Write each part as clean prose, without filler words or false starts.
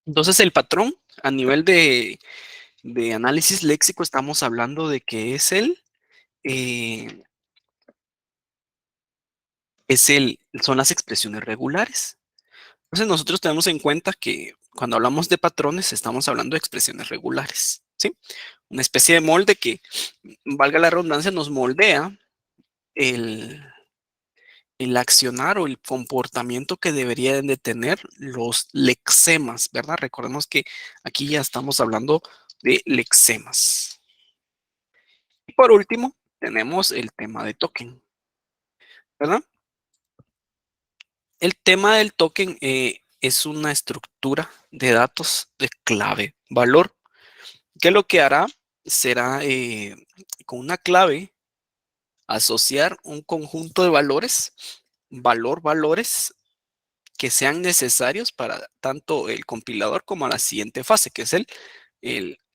Entonces, el patrón a nivel de análisis léxico, estamos hablando de que eh, son las expresiones regulares. Entonces, nosotros tenemos en cuenta que cuando hablamos de patrones, estamos hablando de expresiones regulares, ¿sí? Una especie de molde que, valga la redundancia, nos moldea el, el accionar o el comportamiento que deberían de tener los lexemas, ¿verdad? Recordemos que aquí ya estamos hablando de lexemas. Y por último, tenemos el tema de token, ¿verdad? El tema del token es una estructura de datos de clave valor, que lo que hará será con una clave asociar un conjunto de valores, valores que sean necesarios para tanto el compilador como la siguiente fase, que es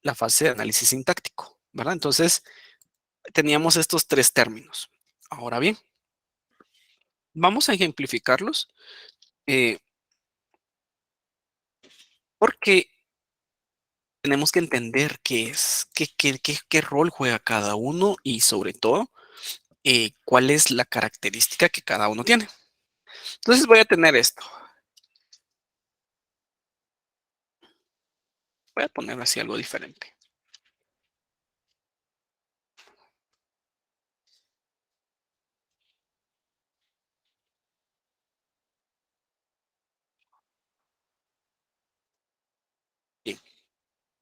la fase de análisis sintáctico, ¿verdad? Entonces, teníamos estos tres términos. Ahora bien, vamos a ejemplificarlos eh, porque tenemos que entender qué rol juega cada uno y sobre todo cuál es la característica que cada uno tiene. Entonces voy a tener esto. Voy a poner así algo diferente. Bien.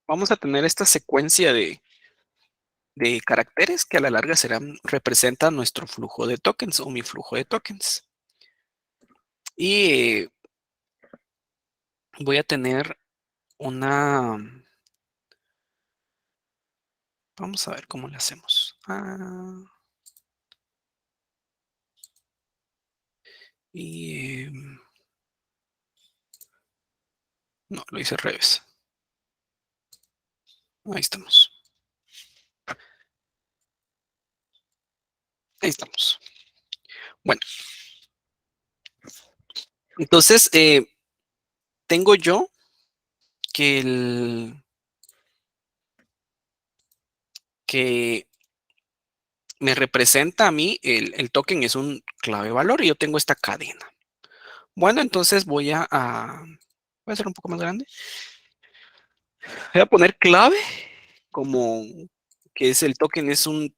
Vamos a tener esta secuencia de caracteres que a la larga representan nuestro flujo de tokens o mi flujo de tokens. Y voy a tener una... Vamos a ver cómo le hacemos. Y... no, lo hice al revés. Ahí estamos. Ahí estamos. Bueno, entonces tengo yo que que me representa a mí, el token es un clave valor y yo tengo esta cadena. Bueno, entonces voy a hacer un poco más grande. Voy a poner clave como que es el token,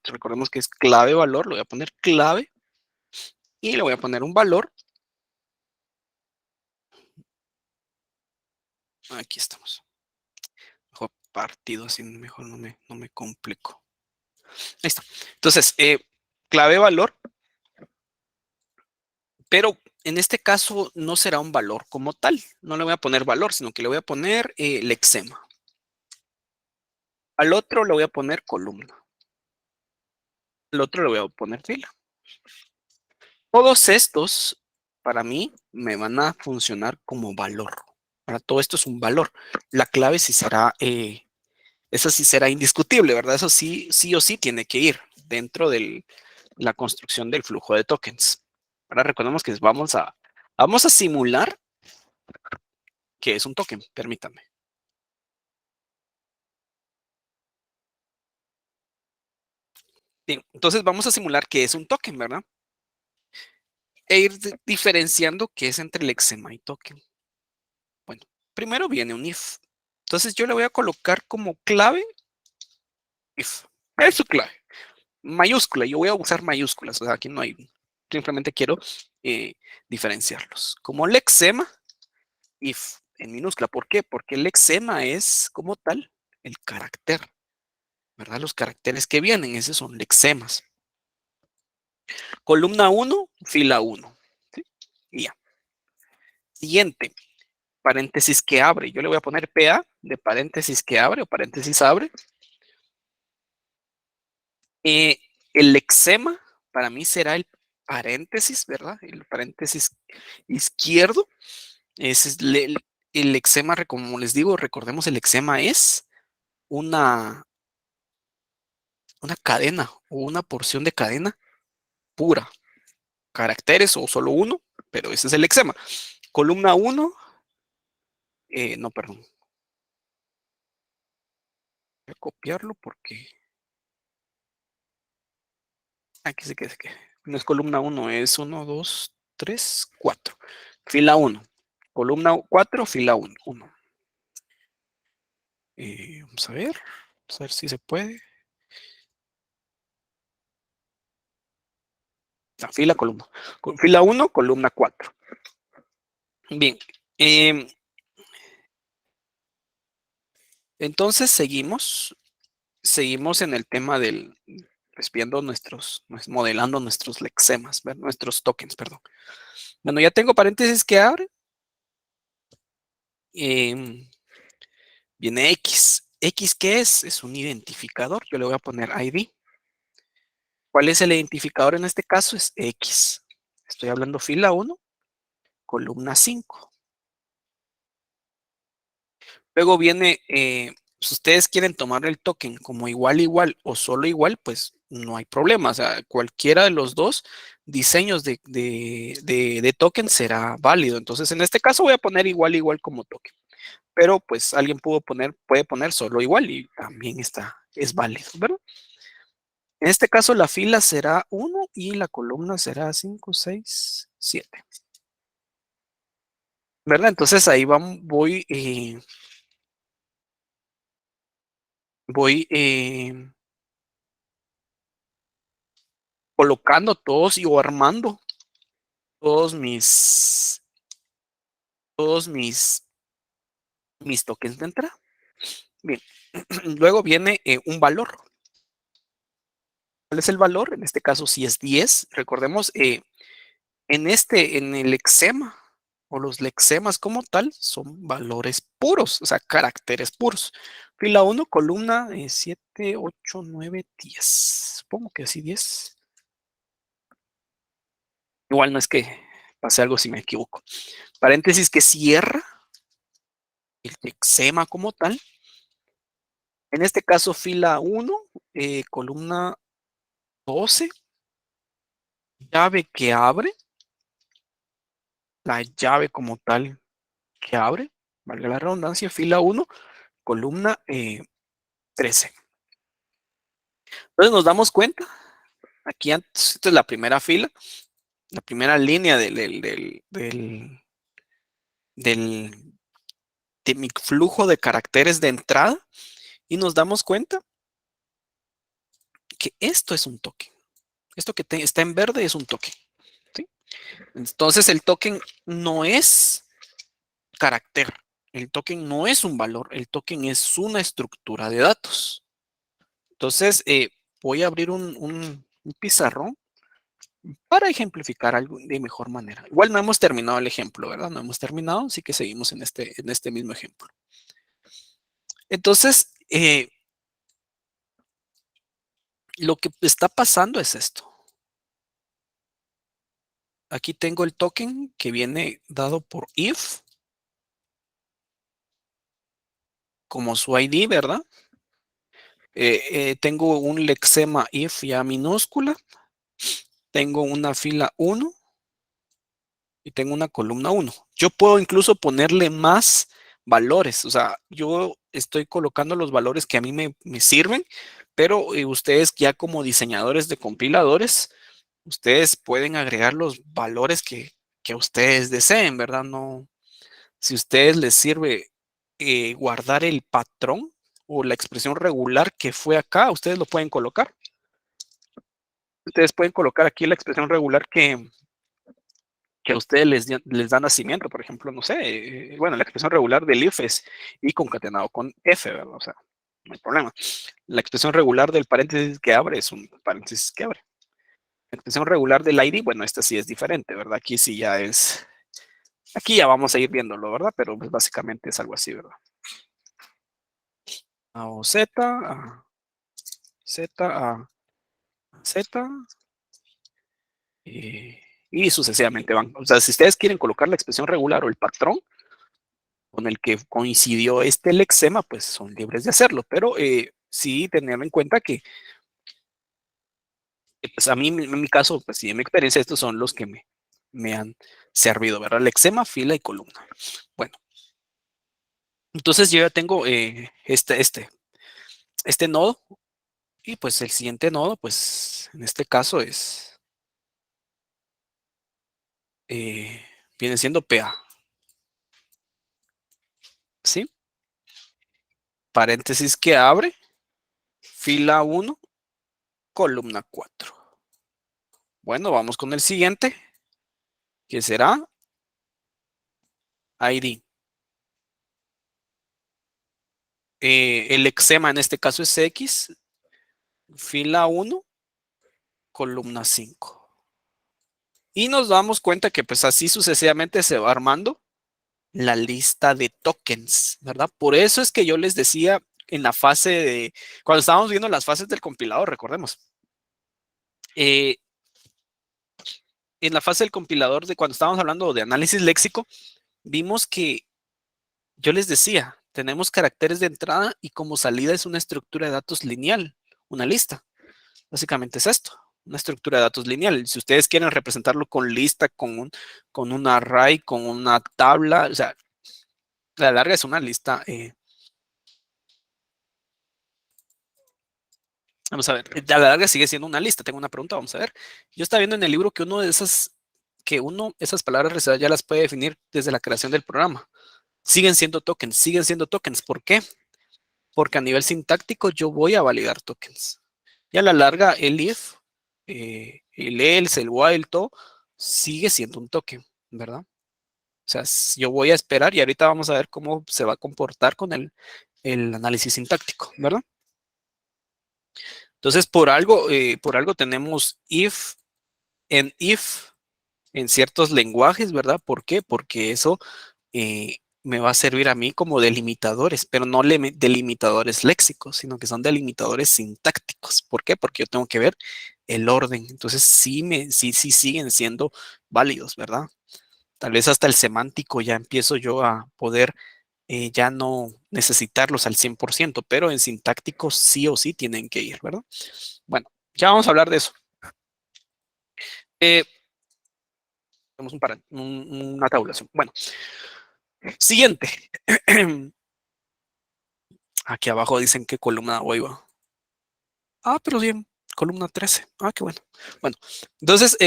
recordemos que es clave valor, lo voy a poner clave y le voy a poner un valor. Aquí estamos. Mejor partido, así mejor no me complico. Ahí está. Entonces, clave valor, pero en este caso no será un valor como tal. No le voy a poner valor, sino que le voy a poner lexema. Al otro le voy a poner columna. Al otro le voy a poner fila. Todos estos, para mí, me van a funcionar como valor. Para todo esto es un valor. La clave sí será, eso sí será indiscutible, ¿verdad? Eso sí o sí tiene que ir dentro de la construcción del flujo de tokens. Ahora recordemos que vamos a simular que es un token, permítame. Bien, entonces vamos a simular que es un token, ¿verdad? E ir diferenciando qué es entre lexema y token. Bueno, primero viene un if. Entonces yo le voy a colocar como clave if. Es su clave. Mayúscula. Yo voy a usar mayúsculas. O sea, aquí no hay. Simplemente quiero eh, diferenciarlos. Como lexema, if en minúscula. ¿Por qué? Porque el lexema es como tal el carácter, ¿verdad? Los caracteres que vienen, esos son lexemas. Columna 1, fila 1. ¿Sí? Y ya. Siguiente, paréntesis que abre. Yo le voy a poner PA de paréntesis que abre o paréntesis abre. Eh, el lexema para mí será el paréntesis, ¿verdad? El paréntesis izquierdo. Ese es el lexema, como les digo, recordemos, el lexema es una, una cadena o una porción de cadena pura. Caracteres o solo uno, pero ese es el lexema. Columna 1, no, perdón. copiarlo porque aquí se que no es columna uno, es uno, 2, 3, 4. Fila uno, columna 4, fila uno. Vamos a ver si se puede. La fila, columna. Fila uno, columna 4. Bien. em, entonces seguimos en el tema del, pues viendo modelando nuestros lexemas, nuestros tokens, perdón. Bueno, ya tengo paréntesis que abre. em, Viene X. ¿X qué es? Es un identificador. Yo le voy a poner ID. ¿Cuál es el identificador en este caso? Es X. Estoy hablando fila uno, columna 5. Luego viene, si ustedes quieren tomar el token como igual, igual o solo igual, pues no hay problema. O sea, cualquiera de los dos diseños de token será válido. Entonces, en este caso voy a poner igual, igual como token. Pero pues alguien puede poner solo igual y también es válido, ¿verdad? En este caso la fila será uno y la columna será 5, 6, 7. ¿Verdad? Entonces ahí voy colocando todos y o armando todos mis tokens de entrada. Bien, luego viene un valor. ¿Cuál es el valor? En este caso, si es 10, recordemos, en el lexema o los lexemas como tal son valores puros, o sea, caracteres puros. Fila uno, columna 7, 8, 9, 10. Supongo que así 10. Igual no es que pase algo si me equivoco. Paréntesis que cierra el lexema como tal. En este caso, fila uno, columna 12, llave que abre, la llave como tal que abre, valga la redundancia, fila uno, columna 13. Entonces nos damos cuenta, aquí antes, esta es la primera fila, la primera línea del- de mi flujo de caracteres de entrada, y nos damos cuenta que esto es un token. Esto que está en verde es un token. ¿Sí? Entonces el token no es carácter, el token no es un valor, el token es una estructura de datos. Entonces voy a abrir un pizarrón para ejemplificar algo de mejor manera. Igual no hemos terminado el ejemplo, ¿verdad? No hemos terminado, así que seguimos en este mismo ejemplo. Entonces, lo que está pasando es esto. Aquí tengo el token que viene dado por if como su ID, ¿verdad? Tengo un lexema if ya minúscula, tengo una fila 1 y tengo una columna 1. Yo puedo incluso ponerle más valores, o sea, yo estoy colocando los valores que a mí me sirven, pero ustedes ya como diseñadores de compiladores, ustedes pueden agregar los valores que ustedes deseen, ¿verdad? No, si a ustedes les sirve guardar el patrón o la expresión regular que fue acá, ustedes lo pueden colocar. Ustedes pueden colocar aquí la expresión regular que a ustedes les da nacimiento, por ejemplo, no sé, bueno, la expresión regular del if es y concatenado con f, ¿verdad? O sea, no hay problema. La expresión regular del paréntesis que abre es un paréntesis que abre. La expresión regular del ID, bueno, esta sí es diferente, ¿verdad? Aquí ya vamos a ir viéndolo, ¿verdad? Pero pues básicamente es algo así, ¿verdad? A o Z, a Z, a Z, y sucesivamente van. O sea, si ustedes quieren colocar la expresión regular o el patrón con el que coincidió este lexema, pues son libres de hacerlo, pero sí tener en cuenta que pues a mí, en mi caso, pues sí, en mi experiencia, estos son los que me han servido, ¿verdad? Lexema, fila y columna. Bueno, entonces yo ya tengo este nodo y pues el siguiente nodo, pues en este caso eh, viene siendo PA, ¿sí? Paréntesis que abre, fila 1, columna 4. Bueno, vamos con el siguiente, que será ID. El eczema en este caso es X, fila 1, columna 5. Y nos damos cuenta que pues así sucesivamente se va armando la lista de tokens, ¿verdad? Por eso es que yo les decía en la fase de, cuando estábamos viendo las fases del compilador, recordemos, eh, en la fase del compilador de cuando estábamos hablando de análisis léxico, vimos que yo les decía, tenemos caracteres de entrada y como salida es una estructura de datos lineal, una lista. Básicamente es esto, una estructura de datos lineal. Si ustedes quieren representarlo con lista, con un array, con una tabla, o sea, a la larga es una lista. Vamos a ver, a la larga sigue siendo una lista. Tengo una pregunta, vamos a ver. Yo estaba viendo en el libro que esas palabras reservadas ya las puede definir desde la creación del programa. Siguen siendo tokens, siguen siendo tokens. ¿Por qué? Porque a nivel sintáctico yo voy a validar tokens. Y a la larga el if, el else, el while, todo, sigue siendo un token, ¿verdad? O sea, yo voy a esperar y ahorita vamos a ver cómo se va a comportar con el análisis sintáctico, ¿verdad? Entonces, por algo tenemos if en if en ciertos lenguajes, ¿verdad? ¿Por qué? Porque eso me va a servir a mí como delimitadores, pero no delimitadores léxicos, sino que son delimitadores sintácticos. ¿Por qué? Porque yo tengo que ver el orden. Entonces sí siguen siendo válidos, ¿verdad? Tal vez hasta el semántico ya empiezo yo a poder ya no necesitarlos al 100%, pero en sintáctico sí o sí tienen que ir, ¿verdad? Bueno, ya vamos a hablar de eso. Eh, tenemos una tabulación. Bueno, siguiente. Aquí abajo dicen que columna hoy va. Ah, pero bien, columna 13. Ah, qué bueno. Bueno, entonces,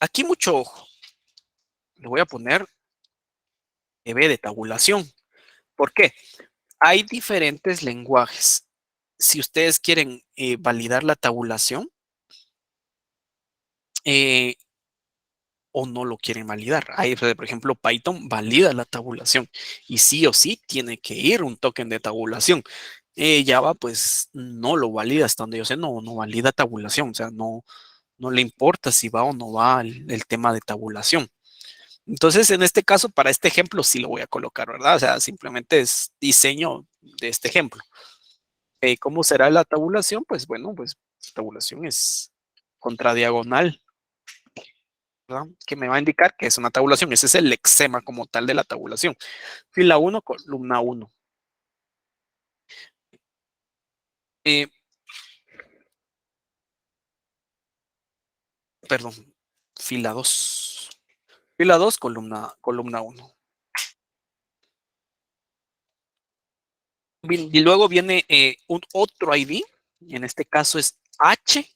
aquí mucho ojo. Le voy a poner EB de tabulación. ¿Por qué? Hay diferentes lenguajes. Si ustedes quieren validar la tabulación eh, o no lo quieren validar. Hay, por ejemplo, Python valida la tabulación y sí o sí tiene que ir un token de tabulación. Java, pues, no lo valida hasta donde yo sé, no valida tabulación. O sea, no le importa si va o no va el tema de tabulación. Entonces, en este caso, para este ejemplo, sí lo voy a colocar, ¿verdad? O sea, simplemente es diseño de este ejemplo. ¿Cómo será la tabulación? Pues bueno, pues tabulación es contradiagonal, ¿verdad? Que me va a indicar que es una tabulación. Ese es el lexema como tal de la tabulación. Fila 1, columna 1. Eh, perdón, fila 2. Fila 2, columna 1. Y luego viene un otro ID. En este caso es H.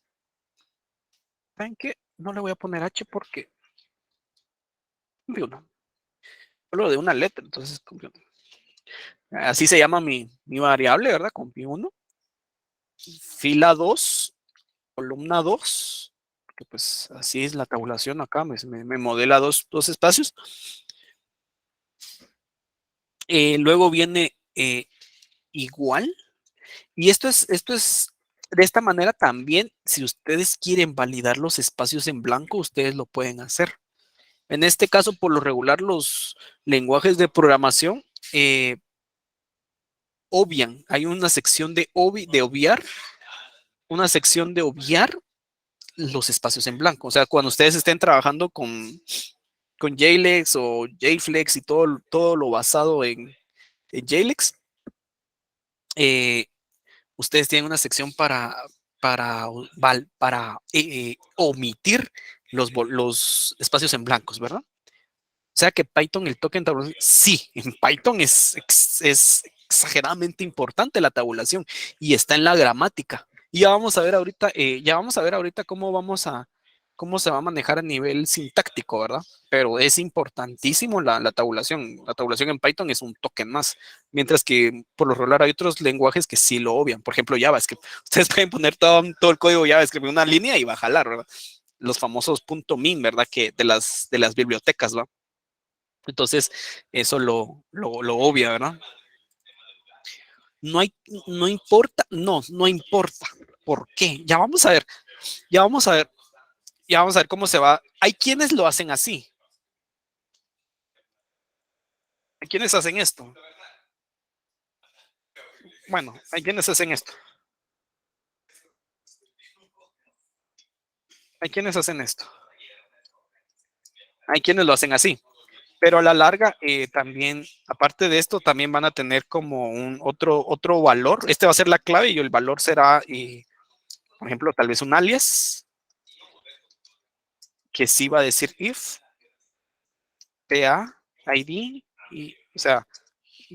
¿Saben qué? No le voy a poner H porque cumple uno. Solo de una letra, entonces cumple uno. Así se llama mi variable, ¿verdad? Cumple uno. Fila 2, columna 2. Que pues así es la tabulación acá, me modela dos espacios. Luego viene igual. Y esto es de esta manera también, si ustedes quieren validar los espacios en blanco, ustedes lo pueden hacer. En este caso, por lo regular, los lenguajes de programación obvian. Hay una sección de obviar, una sección de obviar los espacios en blanco. O sea, cuando ustedes estén trabajando con JLex o JFlex y todo lo basado en JLex, eh, ustedes tienen una sección para omitir los espacios en blancos, ¿verdad? O sea que Python, el token tabulación, sí, en Python es exageradamente importante la tabulación y está en la gramática. Y ya vamos a ver ahorita cómo se va a manejar a nivel sintáctico, ¿verdad? Pero es importantísimo la tabulación. La tabulación en Python es un token más, mientras que por lo regular hay otros lenguajes que sí lo obvian. Por ejemplo, JavaScript. Ustedes pueden poner todo el código JavaScript en una línea y va a jalar, ¿verdad? Los famosos .min, ¿verdad? Que de las bibliotecas, ¿va? Entonces, eso lo obvia, ¿verdad? No hay, no importa, no importa. ¿Por qué? Ya vamos a ver, ya vamos a ver cómo se va. Hay quienes lo hacen así. Hay quienes hacen esto. Bueno, hay quienes hacen esto. Hay quienes hacen esto. Hay quienes lo hacen así. Pero a la larga, también, aparte de esto, también van a tener como un otro valor. Este va a ser la clave y el valor será, por ejemplo, tal vez un alias que sí va a decir if, PA, ID, y, o sea,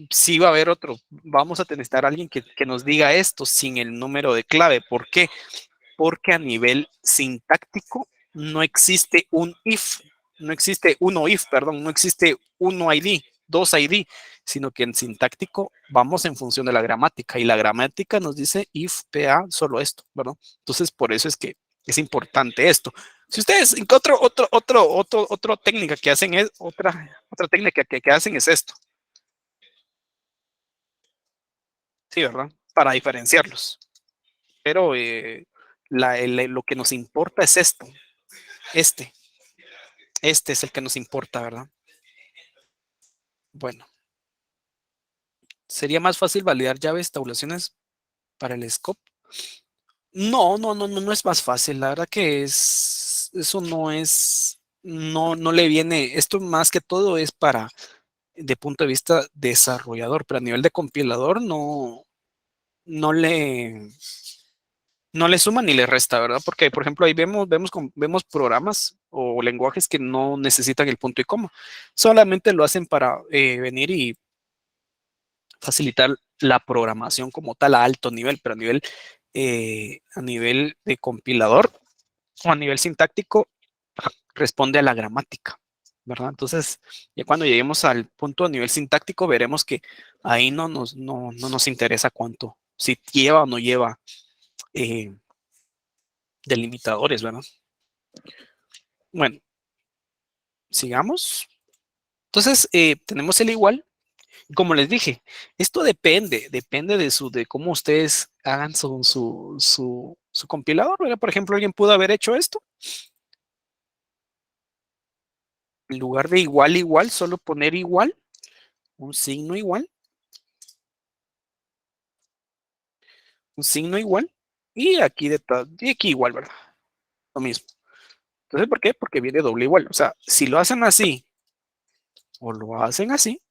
sí va a haber otro. Vamos a necesitar a alguien que nos diga esto sin el número de clave. ¿Por qué? Porque a nivel sintáctico no existe un if, no existe uno if, perdón, no existe uno ID, dos ID, sino que en sintáctico vamos en función de la gramática y la gramática nos dice if, PA, solo esto, ¿verdad? Entonces, por eso es que es importante esto. Si ustedes, otra técnica que hacen es, otra técnica que hacen es esto, sí, ¿verdad? Para diferenciarlos. Pero lo que nos importa es esto, este. Este es el que nos importa, ¿verdad? Bueno, ¿sería más fácil validar llaves, tabulaciones para el scope? No es más fácil. La verdad que eso no le viene, esto más que todo es para, de punto de vista desarrollador, pero a nivel de compilador no le, no le suma ni le resta, ¿verdad? Porque, por ejemplo, ahí vemos programas o lenguajes que no necesitan el punto y coma. Solamente lo hacen para venir y facilitar la programación como tal a alto nivel, pero a nivel de compilador o a nivel sintáctico responde a la gramática, ¿verdad? Entonces, ya cuando lleguemos al punto a nivel sintáctico, veremos que ahí no nos interesa cuánto, si lleva o no lleva eh, delimitadores, ¿verdad? Bueno, sigamos. Entonces, tenemos el igual. Como les dije, esto depende de cómo ustedes hagan su compilador, ¿verdad? Por ejemplo, alguien pudo haber hecho esto. En lugar de igual, solo poner igual, un signo igual, un signo igual, y aquí igual, ¿verdad? Lo mismo. Entonces, ¿por qué? Porque viene doble igual. O sea, si lo hacen así o lo hacen así,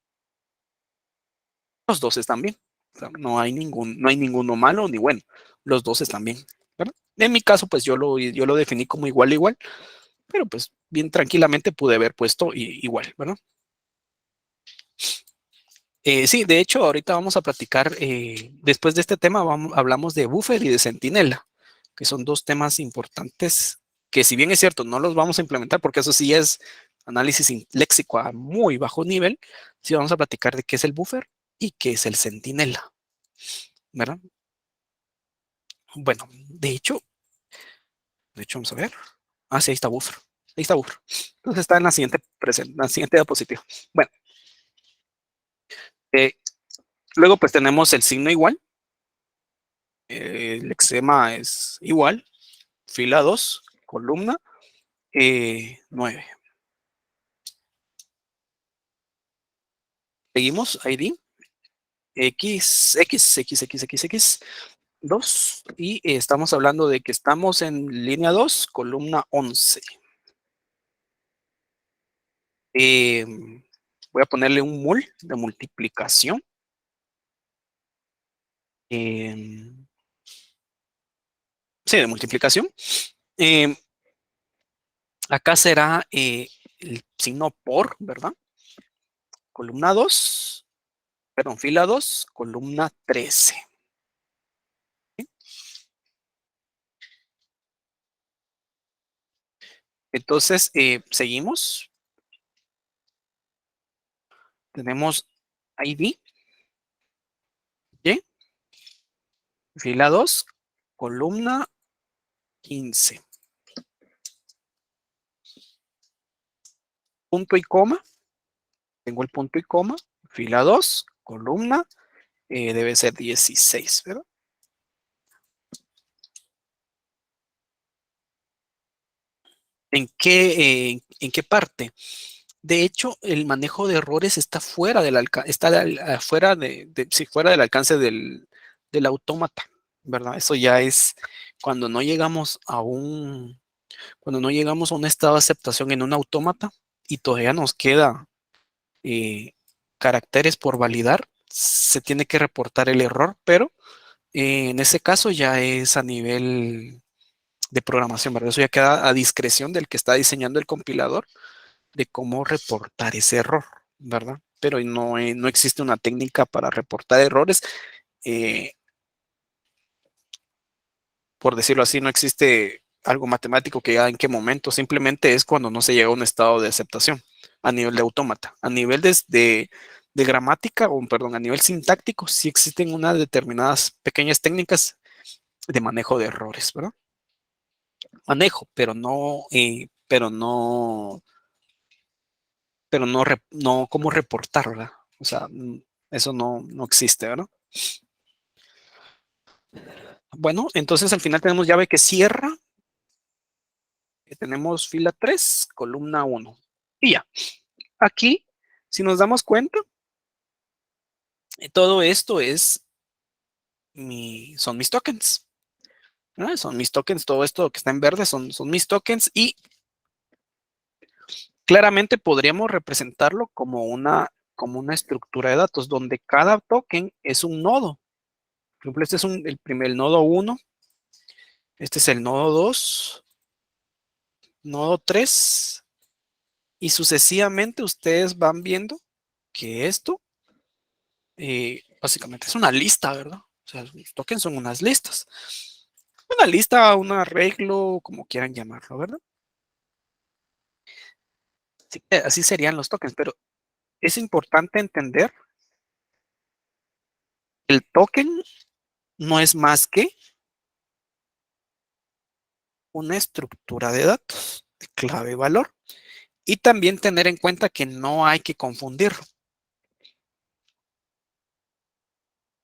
los dos están bien. O sea, no hay ninguno malo ni bueno. Los dos están bien, ¿verdad? En mi caso, pues yo lo definí como igual, pero pues bien tranquilamente pude haber puesto igual, ¿verdad? Sí, de hecho, ahorita vamos a platicar, después de este tema, hablamos de buffer y de centinela, que son dos temas importantes que si bien es cierto, no los vamos a implementar porque eso sí es análisis léxico a muy bajo nivel, sí vamos a platicar de qué es el buffer y qué es el centinela, ¿verdad? Bueno, de hecho, vamos a ver. Ah, sí, ahí está buffer. Ahí está buffer. Entonces está en la siguiente diapositiva. Bueno, eh, luego pues tenemos el signo igual. El lexema es igual, fila 2 columna 9. Seguimos, ID, X, 2 y estamos hablando de que estamos en línea 2 columna 11. Eh, Voy a ponerle un mul de multiplicación. Eh, sí, de multiplicación. Eh, Acá será el signo por, ¿verdad? Columna 2 perdón, fila 2, columna 13. Entonces, seguimos. Tenemos ID, ¿sí? Fila 2, columna 15. Punto y coma. Tengo el punto y coma. Fila 2, columna, debe ser 16, ¿verdad? ¿En qué parte? De hecho, el manejo de errores está fuera del sí, fuera del alcance del autómata, ¿verdad? Eso ya es cuando no llegamos a cuando no llegamos a un estado de aceptación en un autómata y todavía nos queda eh, caracteres por validar, se tiene que reportar el error, pero en ese caso ya es a nivel de programación, ¿verdad? Eso ya queda a discreción del que está diseñando el compilador de cómo reportar ese error, ¿verdad? Pero no existe una técnica para reportar errores. eh, por decirlo así, no existe algo matemático que diga en qué momento, simplemente es cuando no se llega a un estado de aceptación a nivel de autómata. A nivel de gramática, o perdón, a nivel sintáctico, sí existen unas determinadas pequeñas técnicas de manejo de errores, ¿verdad? Manejo, pero no cómo reportar, ¿verdad? O sea, eso no existe, ¿verdad? Bueno, entonces al final tenemos llave que cierra, tenemos fila 3, columna 1. Y ya, aquí, si nos damos cuenta, todo esto son mis tokens, ¿no? Son mis tokens, todo esto que está en verde son mis tokens y claramente podríamos representarlo como una estructura de datos donde cada token es un nodo. Por ejemplo, este es el nodo 1, este es el nodo 2, nodo 3 y sucesivamente ustedes van viendo que esto básicamente es una lista, ¿verdad? O sea, los tokens son unas listas. Una lista, un arreglo, como quieran llamarlo, ¿verdad? Sí, así serían los tokens, pero es importante entender que el token no es más que una estructura de datos de clave y valor. Y también tener en cuenta que no hay que confundirlo.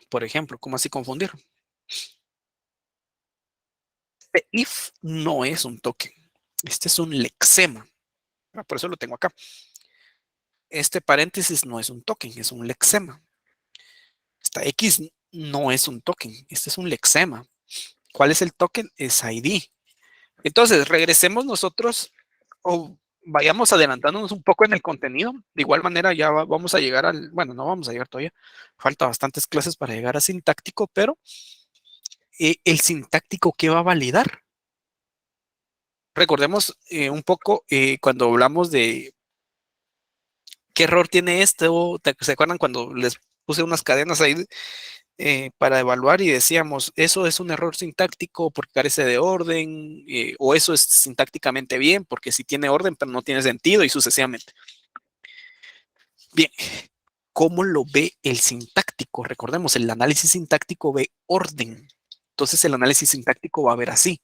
Por ejemplo, ¿cómo así confundirlo? Este if no es un token. Este es un lexema. Por eso lo tengo acá. Este paréntesis no es un token, es un lexema. Esta X no es un token, este es un lexema. ¿Cuál es el token? Es ID. Entonces, regresemos nosotros o vayamos adelantándonos un poco en el contenido. De igual manera, ya vamos a llegar bueno, no vamos a llegar todavía. Falta bastantes clases para llegar a sintáctico, pero el sintáctico, ¿qué va a validar? Recordemos un poco cuando hablamos de qué error tiene esto. ¿Se acuerdan cuando les puse unas cadenas ahí para evaluar y decíamos, eso es un error sintáctico porque carece de orden, o eso es sintácticamente bien porque sí tiene orden pero no tiene sentido y sucesivamente? Bien, ¿cómo lo ve el sintáctico? Recordemos, el análisis sintáctico ve orden. Entonces el análisis sintáctico va a ver así.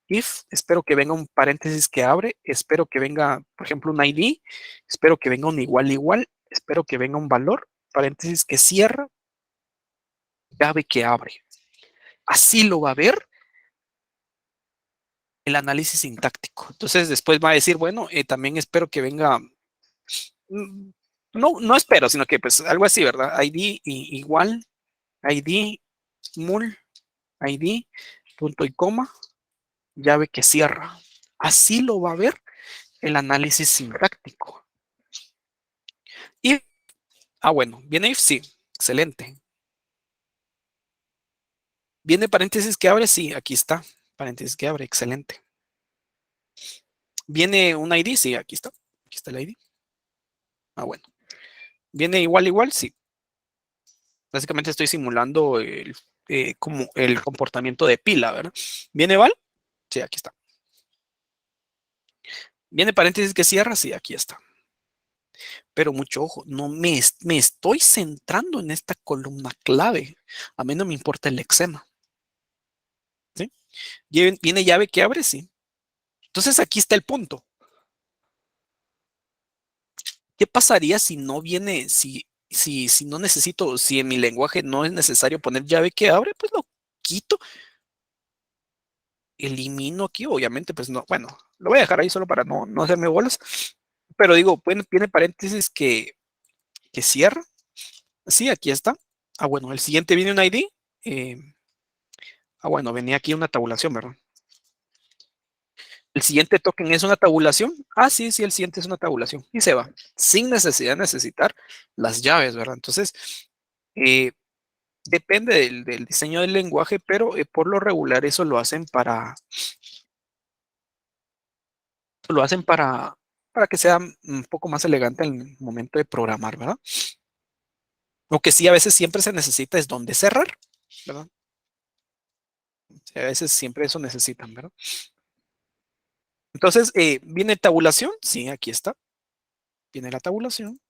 If, espero que venga un paréntesis que abre, espero que venga, por ejemplo, un ID, espero que venga un igual igual, espero que venga un valor, paréntesis que cierra, llave que abre. Así lo va a ver el análisis sintáctico. Entonces después va a decir, bueno, también espero que venga, no espero, sino que pues algo así, ¿verdad? ID igual, ID, mul, ID, punto y coma, llave que cierra. Así lo va a ver el análisis sintáctico. Y, bueno, viene if, sí, excelente. Viene paréntesis que abre, sí, aquí está. Paréntesis que abre, excelente. Viene un ID, sí, aquí está. Aquí está el ID. Bueno. Viene igual igual, sí. Básicamente estoy simulando como el comportamiento de pila, ¿verdad? ¿Viene Val? Sí, aquí está. ¿Viene paréntesis que cierra? Sí, aquí está. Pero mucho ojo, no me estoy centrando en esta columna clave. A mí no me importa el lexema, ¿sí? ¿Viene llave que abre? Sí. Entonces aquí está el punto. ¿Qué pasaría si no viene, si no necesito, si en mi lenguaje no es necesario poner llave que abre? Pues lo quito, elimino aquí, obviamente, pues no, bueno, lo voy a dejar ahí solo para no hacerme bolas, pero digo, bueno, tiene paréntesis que cierra. Sí, aquí está. Ah, bueno, el siguiente viene un ID. eh, bueno, venía aquí una tabulación, ¿verdad? El siguiente token es una tabulación. Ah, sí, sí, el siguiente es una tabulación. Y se va, sin necesidad de necesitar las llaves, ¿verdad? Entonces, eh, depende del diseño del lenguaje, pero por lo regular eso lo hacen para que sea un poco más elegante en el momento de programar, ¿verdad? Lo que sí a veces siempre se necesita es dónde cerrar, ¿verdad? Sí, a veces siempre eso necesitan, ¿verdad? Entonces, ¿viene tabulación? Sí, aquí está. Viene la tabulación.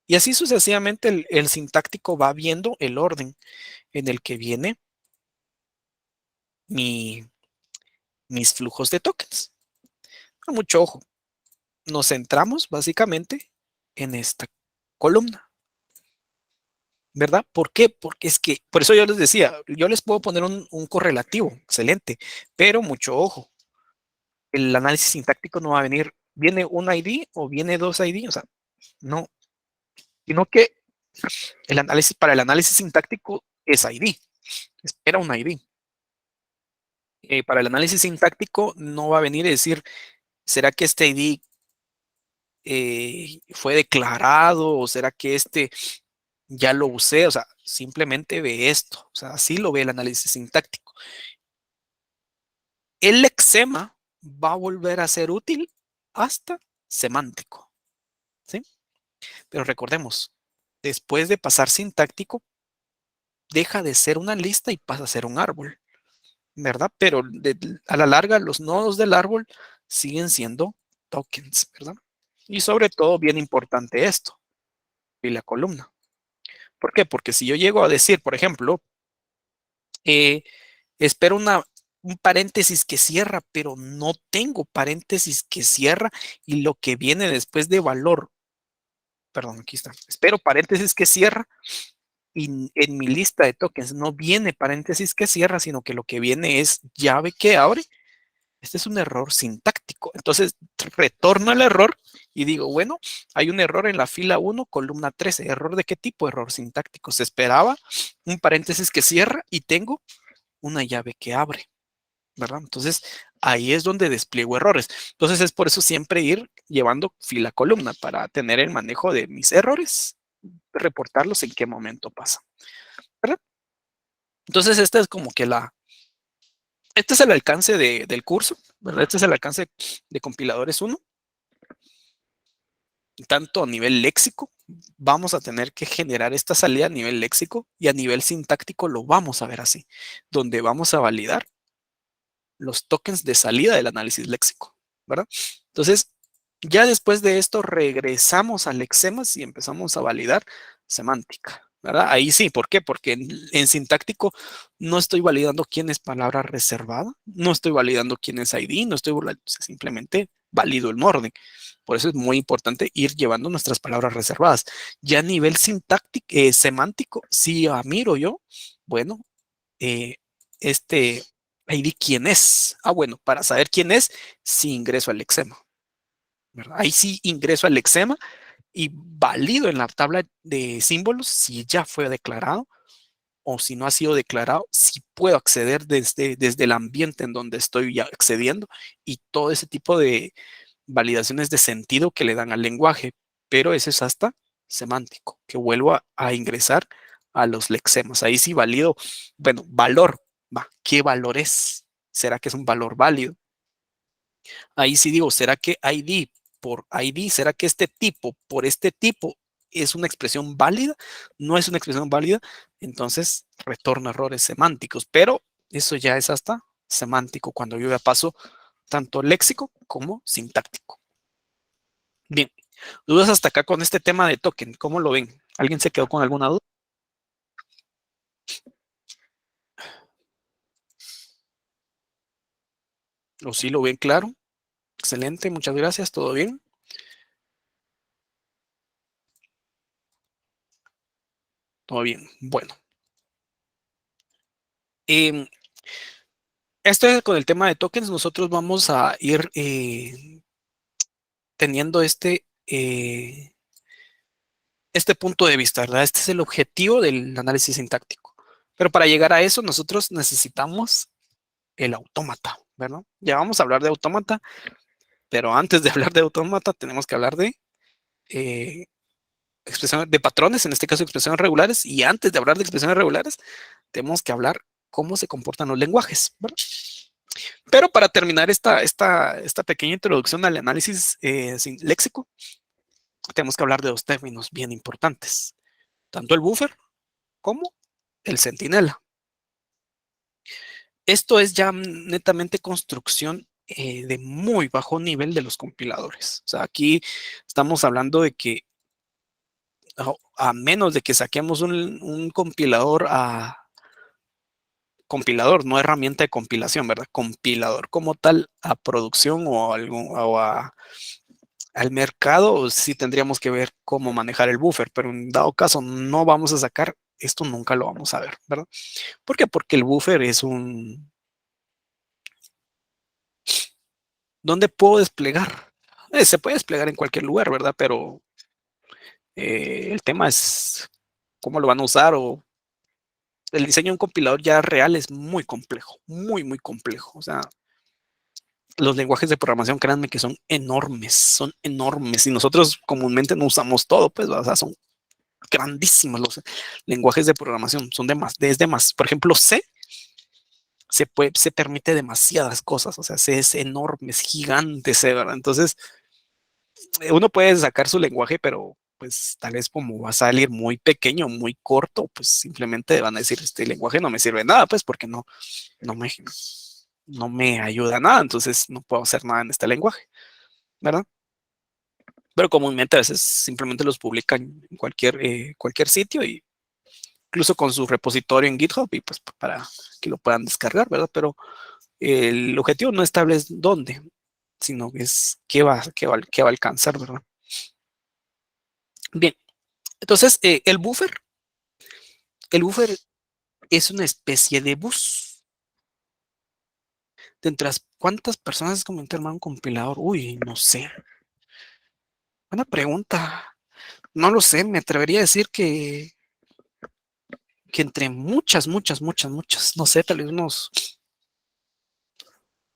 Y así sucesivamente el sintáctico va viendo el orden en el que viene mi, mis flujos de tokens. Con mucho ojo. Nos centramos básicamente en esta columna, ¿verdad? ¿Por qué? Porque es que, por eso yo les decía, yo les puedo poner un correlativo, excelente, pero mucho ojo. El análisis sintáctico no va a venir, viene un ID o viene dos ID, o sea, no, sino que para el análisis sintáctico es ID, espera un ID. Para el análisis sintáctico no va a venir a decir, ¿será que este ID fue declarado o será que este ya lo usé? O sea, simplemente ve esto, o sea, así lo ve el análisis sintáctico. El lexema va a volver a ser útil hasta semántico, ¿sí? Pero recordemos, después de pasar sintáctico, deja de ser una lista y pasa a ser un árbol, ¿verdad? Pero a la larga los nodos del árbol siguen siendo tokens, ¿verdad? Y sobre todo, bien importante esto, y la columna. ¿Por qué? Porque si yo llego a decir, por ejemplo, eh, espero un paréntesis que cierra, pero no tengo paréntesis que cierra y lo que viene después de valor, perdón, aquí está, espero paréntesis que cierra y en mi lista de tokens no viene paréntesis que cierra, sino que lo que viene es llave que abre. Este es un error sintáctico. Entonces, retorno al error y digo, bueno, hay un error en la fila 1, columna 13. ¿Error de qué tipo? Error sintáctico. Se esperaba un paréntesis que cierra y tengo una llave que abre, ¿verdad? Entonces, ahí es donde despliego errores. Entonces, es por eso siempre ir llevando fila columna para tener el manejo de mis errores, reportarlos en qué momento pasa, ¿verdad? Entonces, esta es como que este es el alcance del curso, ¿verdad? Este es el alcance de compiladores 1. Tanto a nivel léxico, vamos a tener que generar esta salida a nivel léxico y a nivel sintáctico lo vamos a ver así, donde vamos a validar los tokens de salida del análisis léxico, ¿verdad? Entonces, ya después de esto regresamos al lexemas y empezamos a validar semántica, ¿verdad? Ahí sí, ¿por qué? Porque en sintáctico no estoy validando quién es palabra reservada, no estoy validando quién es ID, no estoy simplemente valido el orden. Por eso es muy importante ir llevando nuestras palabras reservadas. Ya a nivel sintáctico, semántico, si miro yo, bueno, eh, este ID quién es. Ah, bueno, para saber quién es, sí ingreso al lexema, ¿verdad? Ahí sí ingreso al lexema y valido en la tabla de símbolos si ya fue declarado o si no ha sido declarado, si puedo acceder desde el ambiente en donde estoy ya accediendo y todo ese tipo de validaciones de sentido que le dan al lenguaje, pero ese es hasta semántico, que vuelvo a ingresar a los lexemas. Ahí sí valido, bueno, valor, va, ¿qué valor es? ¿Será que es un valor válido? Ahí sí digo, ¿será que ID por ID, será que este tipo por este tipo es una expresión válida, no es una expresión válida, entonces retorna errores semánticos, pero eso ya es hasta semántico cuando yo ya paso tanto léxico como sintáctico. Bien, dudas hasta acá con este tema de token, ¿cómo lo ven? ¿Alguien se quedó con alguna duda? ¿O sí lo ven claro? Excelente, muchas gracias, ¿todo bien? Todo bien, bueno. em, Esto es con el tema de tokens, nosotros vamos a ir teniendo este punto de vista, ¿verdad? Este es el objetivo del análisis sintáctico. Pero para llegar a eso, nosotros necesitamos el autómata, ¿verdad? Ya vamos a hablar de autómata, pero antes de hablar de autómata, tenemos que hablar de eh, expresiones, de patrones, en este caso expresiones regulares, y antes de hablar de expresiones regulares, tenemos que hablar cómo se comportan los lenguajes, ¿verdad? Pero para terminar esta pequeña introducción al análisis léxico, tenemos que hablar de dos términos bien importantes, tanto el buffer como el centinela. Esto es ya netamente construcción de muy bajo nivel de los compiladores. O sea, aquí estamos hablando de que a menos de que saquemos un compilador compilador, no herramienta de compilación, ¿verdad? Compilador como tal a producción o, al mercado, sí tendríamos que ver cómo manejar el buffer, pero en dado caso no vamos a sacar, esto nunca lo vamos a ver, ¿verdad? ¿Por qué? Porque el buffer es ¿Dónde puedo desplegar? Se puede desplegar en cualquier lugar, ¿verdad? Pero el tema es cómo lo van a usar o el diseño de un compilador ya real es muy complejo, muy, muy complejo. O sea, los lenguajes de programación, créanme que son enormes y nosotros comúnmente no usamos todo, pues, o sea, son grandísimos los lenguajes de programación, son por ejemplo, C se permite demasiadas cosas, o sea, C es enorme, es gigante C, ¿verdad? Entonces, uno puede sacar su lenguaje, pero pues tal vez como va a salir muy pequeño, muy corto, pues simplemente van a decir, este lenguaje no me sirve de nada, pues porque no me, no me ayuda a nada, entonces no puedo hacer nada en este lenguaje, ¿verdad? Pero comúnmente a veces simplemente los publican en cualquier sitio y incluso con su repositorio en GitHub y pues para que lo puedan descargar, ¿verdad? Pero el objetivo no es establecer dónde, sino es qué va a alcanzar, ¿verdad? Bien, entonces el buffer es una especie de bus. De entre las cuántas personas comentan armar un compilador, uy, no sé. Buena pregunta. No lo sé, me atrevería a decir que entre muchas, muchas, muchas, muchas, no sé, tal vez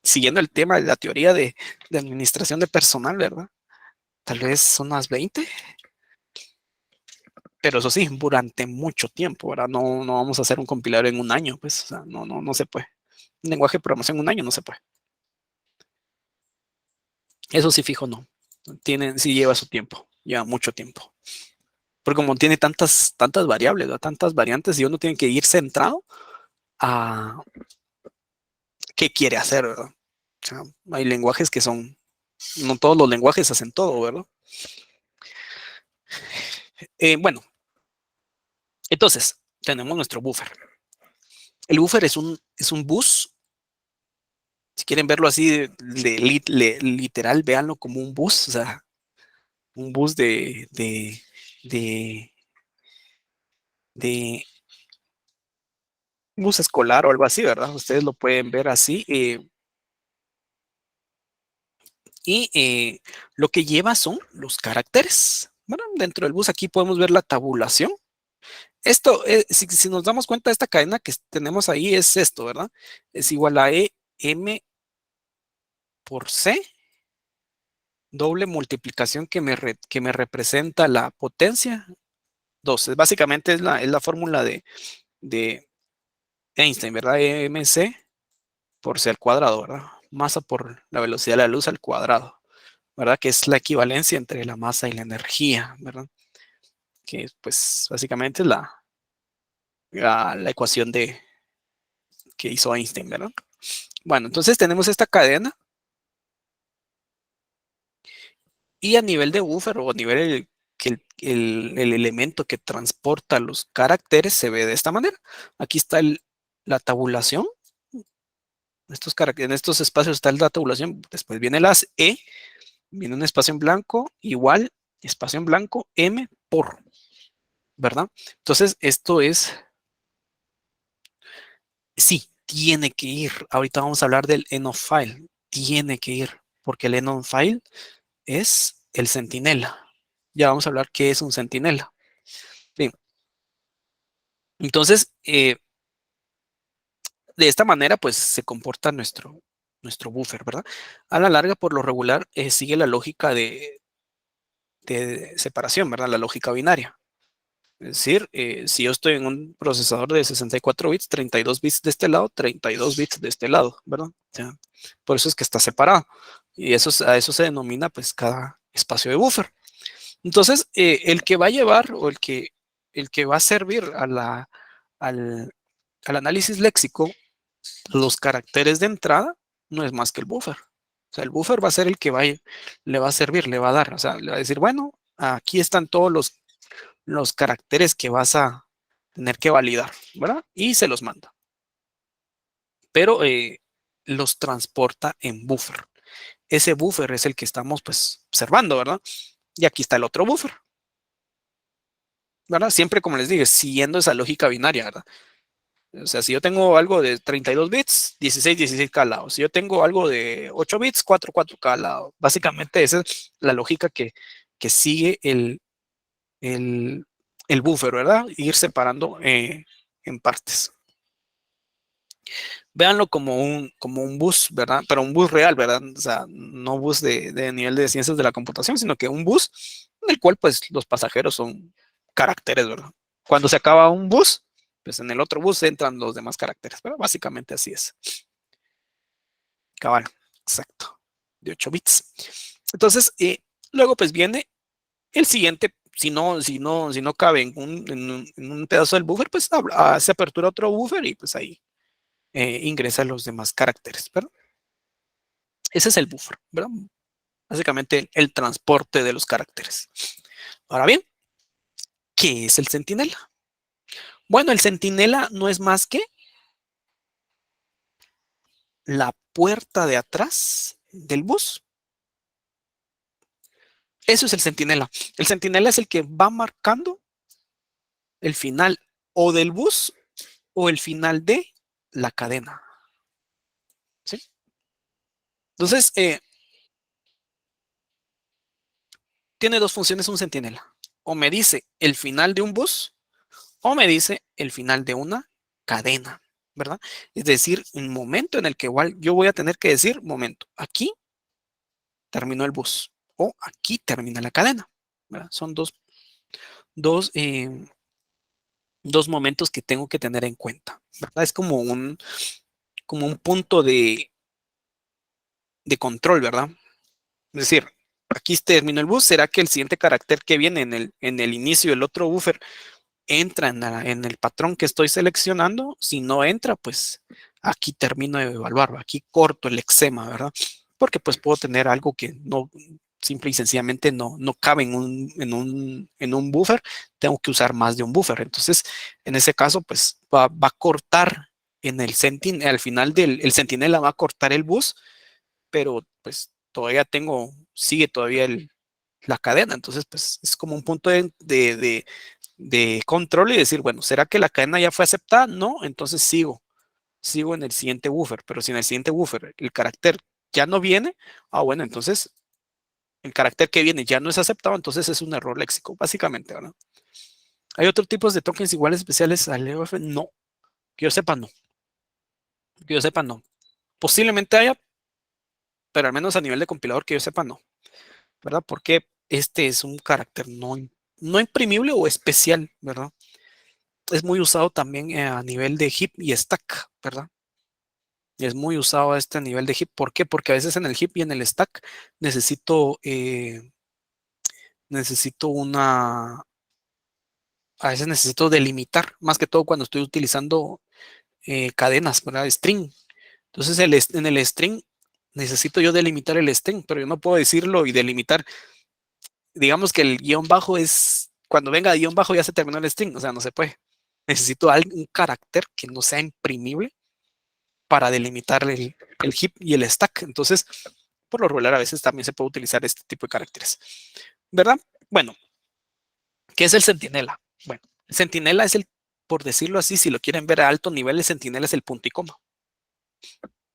siguiendo el tema de la teoría de administración de personal, ¿verdad? Tal vez unas 20, pero eso sí, durante mucho tiempo, ¿verdad? No vamos a hacer un compilador en un año, pues, o sea, no se puede. Un lenguaje de programación en un año no se puede. Eso sí, fijo, no. Sí lleva su tiempo, lleva mucho tiempo. Porque como tiene tantas variables, ¿verdad? Tantas variantes, y uno tiene que ir centrado a qué quiere hacer, ¿verdad? O sea, hay lenguajes que no todos los lenguajes hacen todo, ¿verdad? Bueno, entonces, tenemos nuestro buffer. El buffer es un bus. Si quieren verlo así literal, véanlo como un bus, o sea, un bus de, de bus escolar o algo así, ¿verdad? Ustedes lo pueden ver así. Y lo que lleva son los caracteres. Bueno, dentro del bus aquí podemos ver la tabulación. Esto, si nos damos cuenta, esta cadena que tenemos ahí es esto, ¿verdad? Es igual a M por C, doble multiplicación que me representa la potencia. 2. Básicamente es la fórmula de Einstein, ¿verdad? MC por C al cuadrado, ¿verdad? Masa por la velocidad de la luz al cuadrado, ¿verdad? Que es la equivalencia entre la masa y la energía, ¿verdad? que pues básicamente es la ecuación que hizo Einstein, ¿verdad? Bueno, entonces tenemos esta cadena y a nivel de buffer o a nivel que el elemento que transporta los caracteres se ve de esta manera. Aquí está la tabulación. En estos espacios está la tabulación. Después viene las E, viene un espacio en blanco igual, espacio en blanco, M por, ¿verdad? Entonces, esto es, sí, tiene que ir. Ahorita vamos a hablar del end of file. Tiene que ir, porque el end of file es el centinela. Ya vamos a hablar qué es un centinela. Bien, entonces, de esta manera, pues se comporta nuestro buffer, ¿verdad? A la larga, por lo regular, sigue la lógica de separación, ¿verdad? La lógica binaria. Es decir, si yo estoy en un procesador de 64 bits, 32 bits de este lado, 32 bits de este lado, ¿verdad? O sea, por eso es que está separado. Y a eso se denomina, pues, cada espacio de buffer. Entonces, el que va a llevar o el que va a servir al, al análisis léxico, los caracteres de entrada, no es más que el buffer. O sea, el buffer va a ser el que le va a servir, le va a dar. O sea, le va a decir, bueno, aquí están todos los caracteres que vas a tener que validar, ¿verdad? Y se los manda. Pero los transporta en buffer. Ese buffer es el que estamos, pues, observando, ¿verdad? Y aquí está el otro buffer, ¿verdad? Siempre, como les dije, siguiendo esa lógica binaria, ¿verdad? O sea, si yo tengo algo de 32 bits, 16 cada lado. Si yo tengo algo de 8 bits, 4 cada lado. Básicamente esa es la lógica que sigue el, el buffer, ¿verdad? Ir separando en partes. Véanlo como un bus, ¿verdad? Pero un bus real, ¿verdad? O sea, no bus de nivel de ciencias de la computación, sino que un bus en el cual pues los pasajeros son caracteres, ¿verdad? Cuando se acaba un bus, pues en el otro bus entran los demás caracteres, pero básicamente así es. Cabal, exacto, de 8 bits. Entonces, luego pues viene el siguiente, si no cabe en un pedazo del buffer, pues se apertura otro buffer y pues ahí ingresa los demás caracteres, ¿verdad? Ese es el buffer, ¿verdad? Básicamente el transporte de los caracteres. Ahora bien, ¿qué es el centinela? Bueno, el centinela no es más que la puerta de atrás del bus. Eso es el centinela. El centinela es el que va marcando el final o del bus o el final de la cadena. ¿Sí? Entonces, tiene dos funciones un centinela. O me dice el final de un bus o me dice el final de una cadena, ¿verdad? Es decir, un momento en el que igual yo voy a tener que decir, momento, aquí terminó el bus o aquí termina la cadena, ¿verdad? Son dos, eh, dos momentos que tengo que tener en cuenta, ¿verdad? Es como un punto de control, ¿verdad? Es decir, aquí terminó el bus, ¿será que el siguiente carácter que viene en el inicio del otro buffer entra en el patrón que estoy seleccionando? Si no entra, pues aquí termino de evaluar, aquí corto el eczema, ¿verdad? Porque pues puedo tener algo que no, simple y sencillamente no cabe en un buffer, tengo que usar más de un buffer. Entonces, en ese caso, pues va a cortar en el sentinel, al final el sentinela va a cortar el bus, pero pues todavía sigue todavía la cadena. Entonces, pues es como un punto de control y decir, bueno, ¿será que la cadena ya fue aceptada? No, entonces sigo en el siguiente buffer, pero si en el siguiente buffer el carácter ya no viene, bueno, entonces el carácter que viene ya no es aceptado, entonces es un error léxico, básicamente, ¿verdad? ¿Hay otros tipos de tokens iguales especiales al EOF? No, que yo sepa, no, que yo sepa, no. Posiblemente haya, pero al menos a nivel de compilador que yo sepa, no, ¿verdad? Porque este es un carácter no imprimible o especial, ¿verdad? Es muy usado también a nivel de heap y stack, ¿verdad? Es muy usado a este nivel de heap. ¿Por qué? Porque a veces en el heap y en el stack necesito, necesito a veces necesito delimitar, más que todo cuando estoy utilizando cadenas, ¿verdad? String. Entonces en el string necesito yo delimitar el string, pero yo no puedo decirlo y delimitar. Digamos que el guión bajo es, cuando venga guión bajo ya se terminó el string, o sea, no se puede. Necesito un carácter que no sea imprimible para delimitar el heap y el stack. Entonces, por lo regular, a veces también se puede utilizar este tipo de caracteres, ¿verdad? Bueno, ¿qué es el centinela? Bueno, el centinela es el, por decirlo así, si lo quieren ver a alto nivel, el centinela es el punto y coma.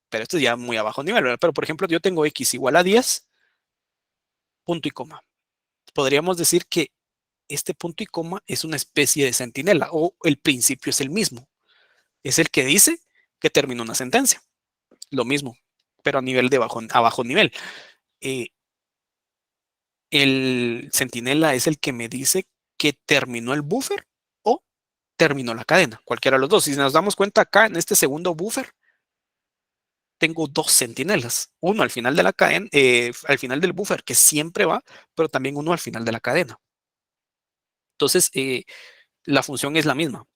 Pero esto es ya muy a bajo nivel, ¿verdad? Pero por ejemplo, yo tengo x igual a 10, punto y coma. Podríamos decir que este punto y coma es una especie de centinela o el principio es el mismo. Es el que dice que terminó una sentencia. Lo mismo, pero a nivel de a bajo nivel. Eh, el centinela es el que me dice que terminó el buffer o terminó la cadena, cualquiera de los dos. Si nos damos cuenta acá en este segundo buffer, tengo dos centinelas, uno al final de la cadena, al final del buffer, que siempre va, pero también uno al final de la cadena. Entonces, la función es la misma,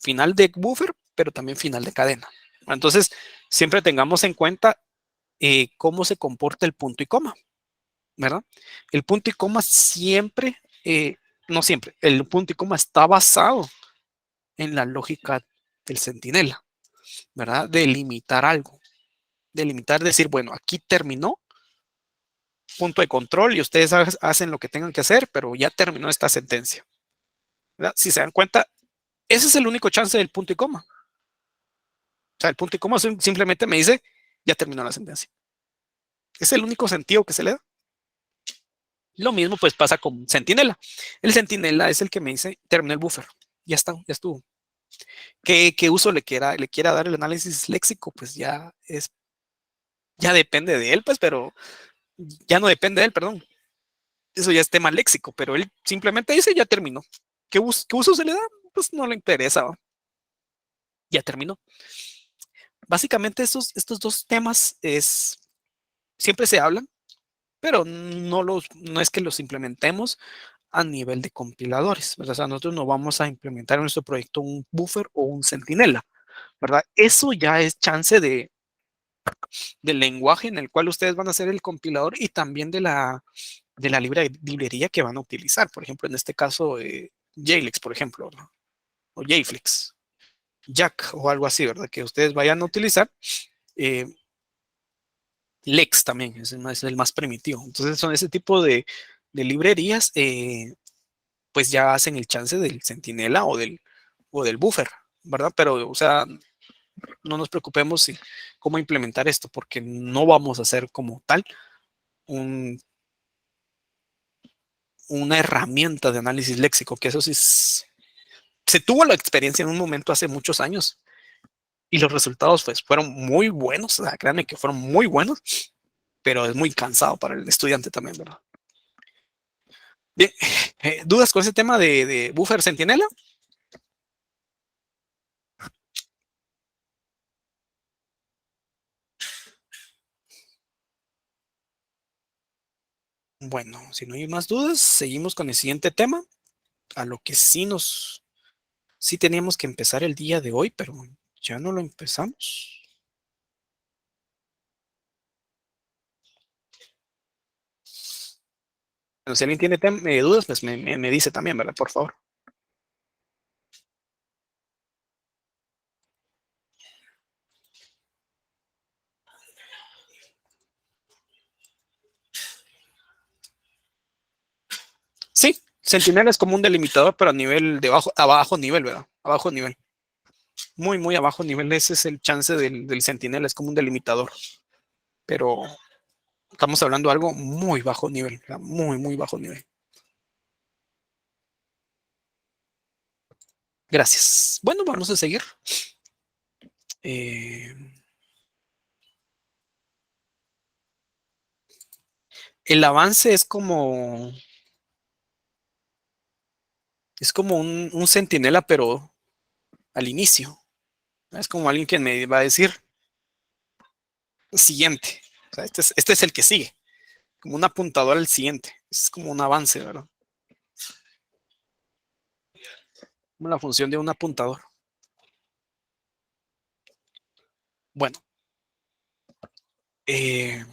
final de buffer, pero también final de cadena. Entonces, siempre tengamos en cuenta cómo se comporta el punto y coma, ¿verdad? El punto y coma siempre, no siempre, el punto y coma está basado en la lógica del centinela, ¿verdad? Delimitar algo, delimitar, decir, bueno, aquí terminó, punto de control y ustedes hacen lo que tengan que hacer, pero ya terminó esta sentencia, ¿verdad? Si se dan cuenta, ese es el único chance del punto y coma. O sea, el punto y coma simplemente me dice, ya terminó la sentencia. Es el único sentido que se le da. Lo mismo pues pasa con Centinela. El Centinela es el que me dice, terminó el buffer. Ya está, ya estuvo. ¿Qué uso le quiera dar el análisis léxico? Pues ya depende de él, pues, pero ya no depende de él, perdón. Eso ya es tema léxico, pero él simplemente dice, ya terminó. ¿Qué uso se le da? Pues no le interesa, ¿va? Ya terminó. Básicamente estos dos temas siempre se hablan, pero no es que los implementemos a nivel de compiladores, ¿verdad? O sea, nosotros no vamos a implementar en nuestro proyecto un buffer o un centinela, ¿verdad? Eso ya es chance del lenguaje en el cual ustedes van a hacer el compilador y también de la librería que van a utilizar. Por ejemplo, en este caso, JLex, por ejemplo, ¿no? O JFlex, Jack o algo así, ¿verdad? Que ustedes vayan a utilizar. Eh, Lex también es el más primitivo. Entonces son ese tipo de librerías, pues ya hacen el chance del centinela o del buffer, ¿verdad? Pero, o sea, no nos preocupemos si, cómo implementar esto, porque no vamos a hacer como tal un, una herramienta de análisis léxico, que eso sí se tuvo la experiencia en un momento hace muchos años y los resultados pues fueron muy buenos, o sea, créanme que fueron muy buenos, pero es muy cansado para el estudiante también, ¿verdad? Bien, ¿dudas con ese tema de buffer centinela? Bueno, si no hay más dudas, seguimos con el siguiente tema, a lo que sí teníamos que empezar el día de hoy, pero ya no lo empezamos. Bueno, si alguien tiene dudas, pues me dice también, ¿verdad? Por favor. Sí, Sentinel es como un delimitador, pero a nivel de abajo nivel, ¿verdad? Abajo nivel. Muy, muy abajo nivel. Ese es el chance del Sentinel, es como un delimitador. Pero estamos hablando de algo muy bajo nivel, ¿verdad? Muy, muy bajo nivel. Gracias. Bueno, vamos a seguir. Eh, el avance es como un centinela, pero al inicio. Es como alguien que me va a decir siguiente. O sea, este es el que sigue, como un apuntador al siguiente. Es como un avance, ¿verdad? la función de un apuntador. Bueno, eh,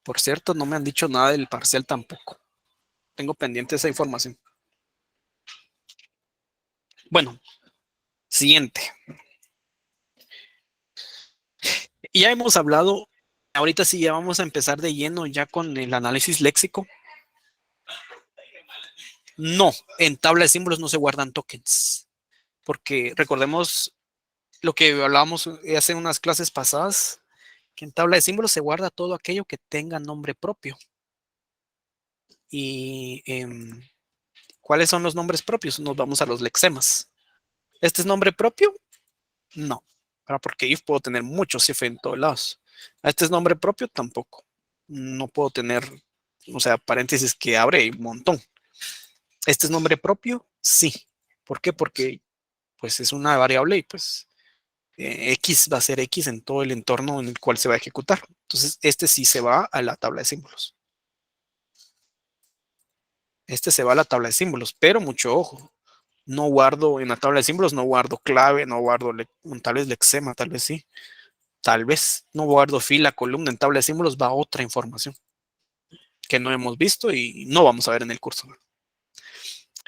por cierto, no me han dicho nada del parcial tampoco. Tengo pendiente esa información. Bueno, siguiente. Ya hemos hablado, ahorita sí ya vamos a empezar de lleno ya con el análisis léxico. No, en tabla de símbolos no se guardan tokens, porque recordemos lo que hablábamos hace unas clases pasadas, que en tabla de símbolos se guarda todo aquello que tenga nombre propio. ¿Y cuáles son los nombres propios? Nos vamos a los lexemas. ¿Este es nombre propio? No, porque if puedo tener muchos if en todos lados. ¿Este es nombre propio? Tampoco. No puedo tener, o sea, paréntesis que abre un montón. ¿Este es nombre propio? Sí. ¿Por qué? Porque pues es una variable y pues X va a ser X en todo el entorno en el cual se va a ejecutar. Entonces, este sí se va a la tabla de símbolos. Este se va a la tabla de símbolos, pero mucho ojo. No guardo en la tabla de símbolos, no guardo clave, no guardo tal vez lexema, tal vez sí. Tal vez no guardo fila, columna. En tabla de símbolos va otra información que no hemos visto y no vamos a ver en el curso.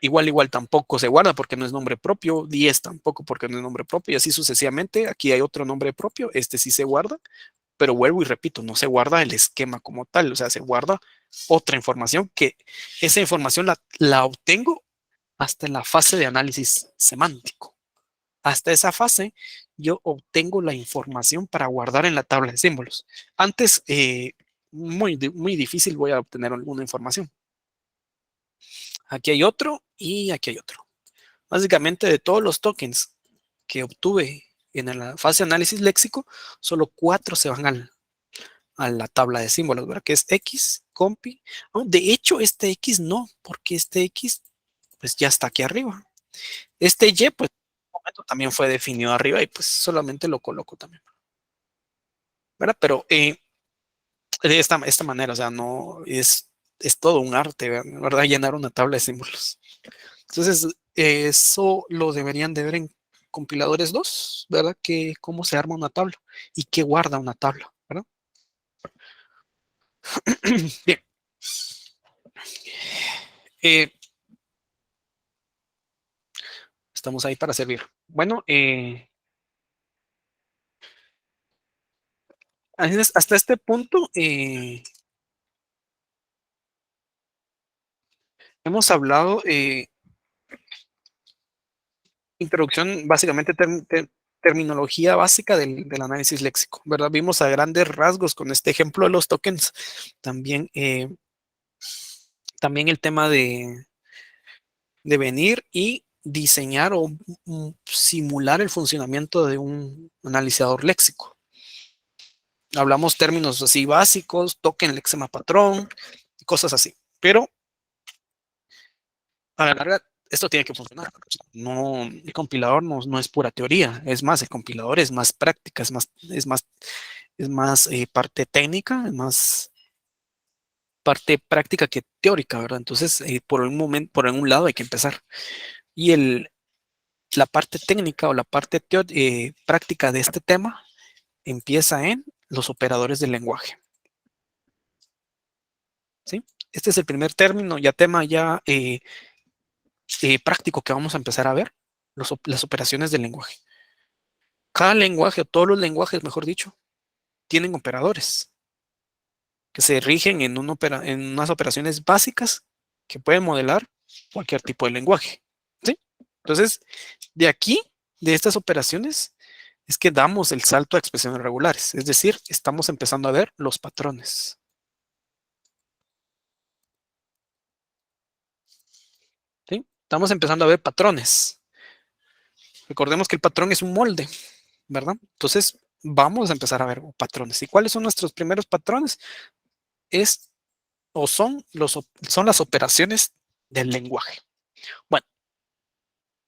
Igual tampoco se guarda porque no es nombre propio, 10 tampoco porque no es nombre propio y así sucesivamente. Aquí hay otro nombre propio, este sí se guarda, pero vuelvo y repito, no se guarda el esquema como tal, o sea, se guarda otra información que esa información la obtengo hasta en la fase de análisis semántico. Hasta esa fase yo obtengo la información para guardar en la tabla de símbolos. Antes, muy difícil voy a obtener alguna información. Aquí hay otro y aquí hay otro. Básicamente de todos los tokens que obtuve en la fase de análisis léxico, solo 4 se van a la tabla de símbolos, ¿verdad? Que es X, compi. Oh, de hecho, este X no, porque este X pues ya está aquí arriba. Este Y, pues, en un momento también fue definido arriba y pues solamente lo coloco también, ¿verdad? Pero de esta manera, o sea, no es todo un arte, ¿verdad? Llenar una tabla de símbolos. Entonces, eso lo deberían de ver en compiladores 2, ¿verdad? Que cómo se arma una tabla y qué guarda una tabla, ¿verdad? Bien. Eh, Estamos ahí para servir. Bueno, hasta este punto hemos hablado introducción, básicamente terminología básica del análisis léxico, ¿verdad? Vimos a grandes rasgos con este ejemplo de los tokens, también, también el tema de venir y diseñar o simular el funcionamiento de un analizador léxico. Hablamos términos así básicos, token, lexema patrón, cosas así. Pero a la larga, esto tiene que funcionar. No, el compilador no es pura teoría. Es más, el compilador es más práctica, es más parte técnica, es más parte práctica que teórica, ¿verdad? Entonces, por un lado hay que empezar. Y la parte técnica o la parte práctica de este tema empieza en los operadores del lenguaje. ¿Sí? Este es el primer término, tema práctico que vamos a empezar a ver, las operaciones del lenguaje. Cada lenguaje, o todos los lenguajes, mejor dicho, tienen operadores que se rigen en unas operaciones básicas que pueden modelar cualquier tipo de lenguaje. ¿Sí? Entonces, de aquí, de estas operaciones, es que damos el salto a expresiones regulares. Es decir, estamos empezando a ver los patrones. ¿Sí? Estamos empezando a ver patrones. Recordemos que el patrón es un molde, ¿verdad? Entonces, vamos a empezar a ver patrones. ¿Y cuáles son nuestros primeros patrones? Es o son las operaciones del lenguaje. Bueno,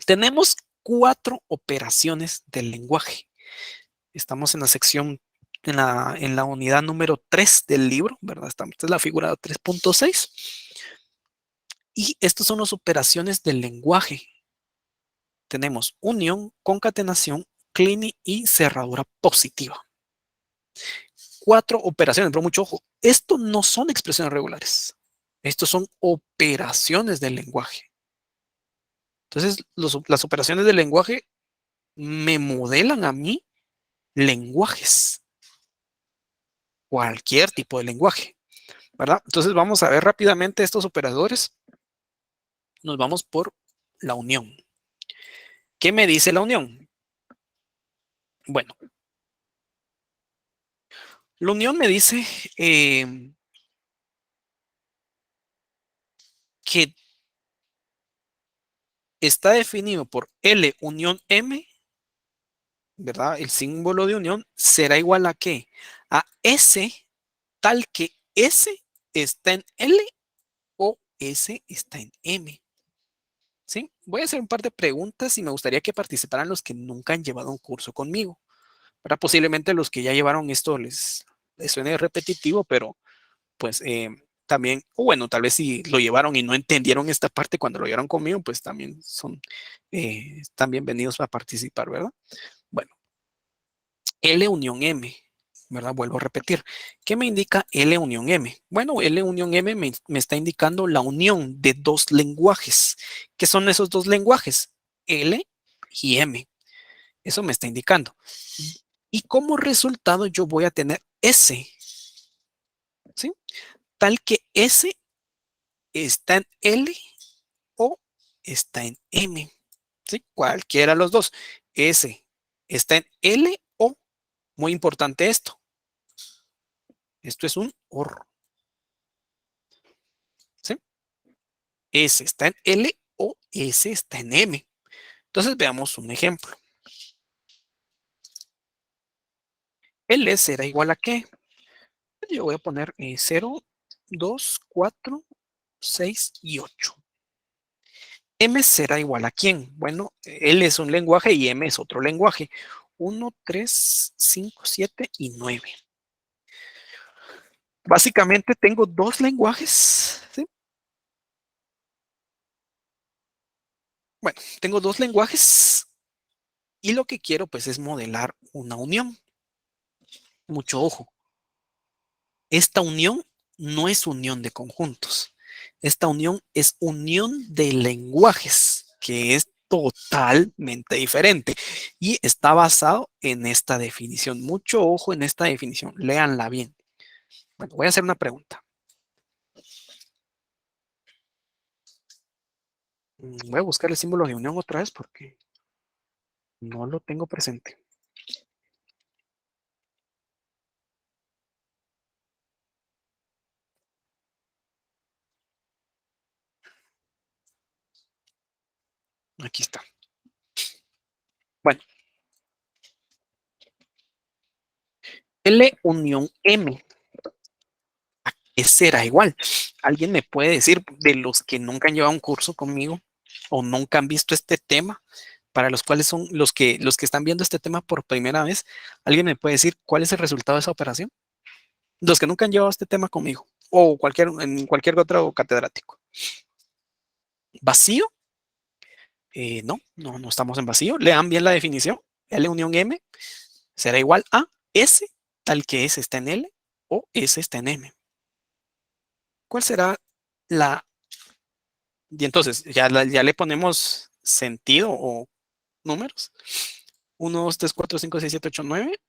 tenemos 4 operaciones del lenguaje. Estamos en la sección, en la unidad número 3 del libro, ¿verdad? Esta es la figura 3.6. Y estas son las operaciones del lenguaje. Tenemos unión, concatenación, cleaning y cerradura positiva. 4 operaciones, pero mucho ojo. Esto no son expresiones regulares. Estos son operaciones del lenguaje. Entonces, las operaciones del lenguaje me modelan a mí lenguajes, cualquier tipo de lenguaje, ¿verdad? Entonces, vamos a ver rápidamente estos operadores. Nos vamos por la unión. ¿Qué me dice la unión? Bueno, la unión me dice que está definido por L unión M, ¿verdad? El símbolo de unión será igual a ¿qué? A S, tal que S está en L o S está en M. ¿Sí? Voy a hacer un par de preguntas y me gustaría que participaran los que nunca han llevado un curso conmigo. ¿Verdad? Posiblemente los que ya llevaron esto les suene repetitivo, pero pues también, o bueno, tal vez si lo llevaron y no entendieron esta parte cuando lo llevaron conmigo, pues también están bienvenidos a participar, ¿verdad? Bueno, L unión M, ¿verdad? Vuelvo a repetir. ¿Qué me indica L unión M? Bueno, L unión M me está indicando la unión de dos lenguajes. ¿Qué son esos dos lenguajes? L y M. Eso me está indicando. Y como resultado yo voy a tener S, ¿sí? Tal que S está en L o está en M, ¿sí? Cualquiera de los dos. S está en L o, muy importante esto, es un OR, ¿sí? S está en L o S está en M. Entonces veamos un ejemplo. L será igual a ¿qué? Yo voy a poner 0, 2, 4, 6 y 8. M será igual a ¿quién? Bueno, L es un lenguaje y M es otro lenguaje. 1, 3, 5, 7 y 9. Básicamente tengo dos lenguajes, ¿sí? Bueno, tengo dos lenguajes y lo que quiero pues es modelar una unión. Mucho ojo. Esta unión no es unión de conjuntos. Esta unión es unión de lenguajes, que es totalmente diferente y está basado en esta definición. Mucho ojo en esta definición. Léanla bien. Bueno, voy a hacer una pregunta. Voy a buscar el símbolo de unión otra vez porque no lo tengo presente. Aquí está. Bueno, L unión M. Será igual. ¿Alguien me puede decir de los que nunca han llevado un curso conmigo o nunca han visto este tema, para los cuales son los que están viendo este tema por primera vez? ¿Alguien me puede decir cuál es el resultado de esa operación? Los que nunca han llevado este tema conmigo o en cualquier otro catedrático. ¿Vacío? No estamos en vacío. Lean bien la definición. L unión M será igual a S, tal que S está en L o S está en M. ¿Cuál será la? Y entonces ya le ponemos sentido o números. 1, 2, 3, 4, 5, 6, 7, 8, 9.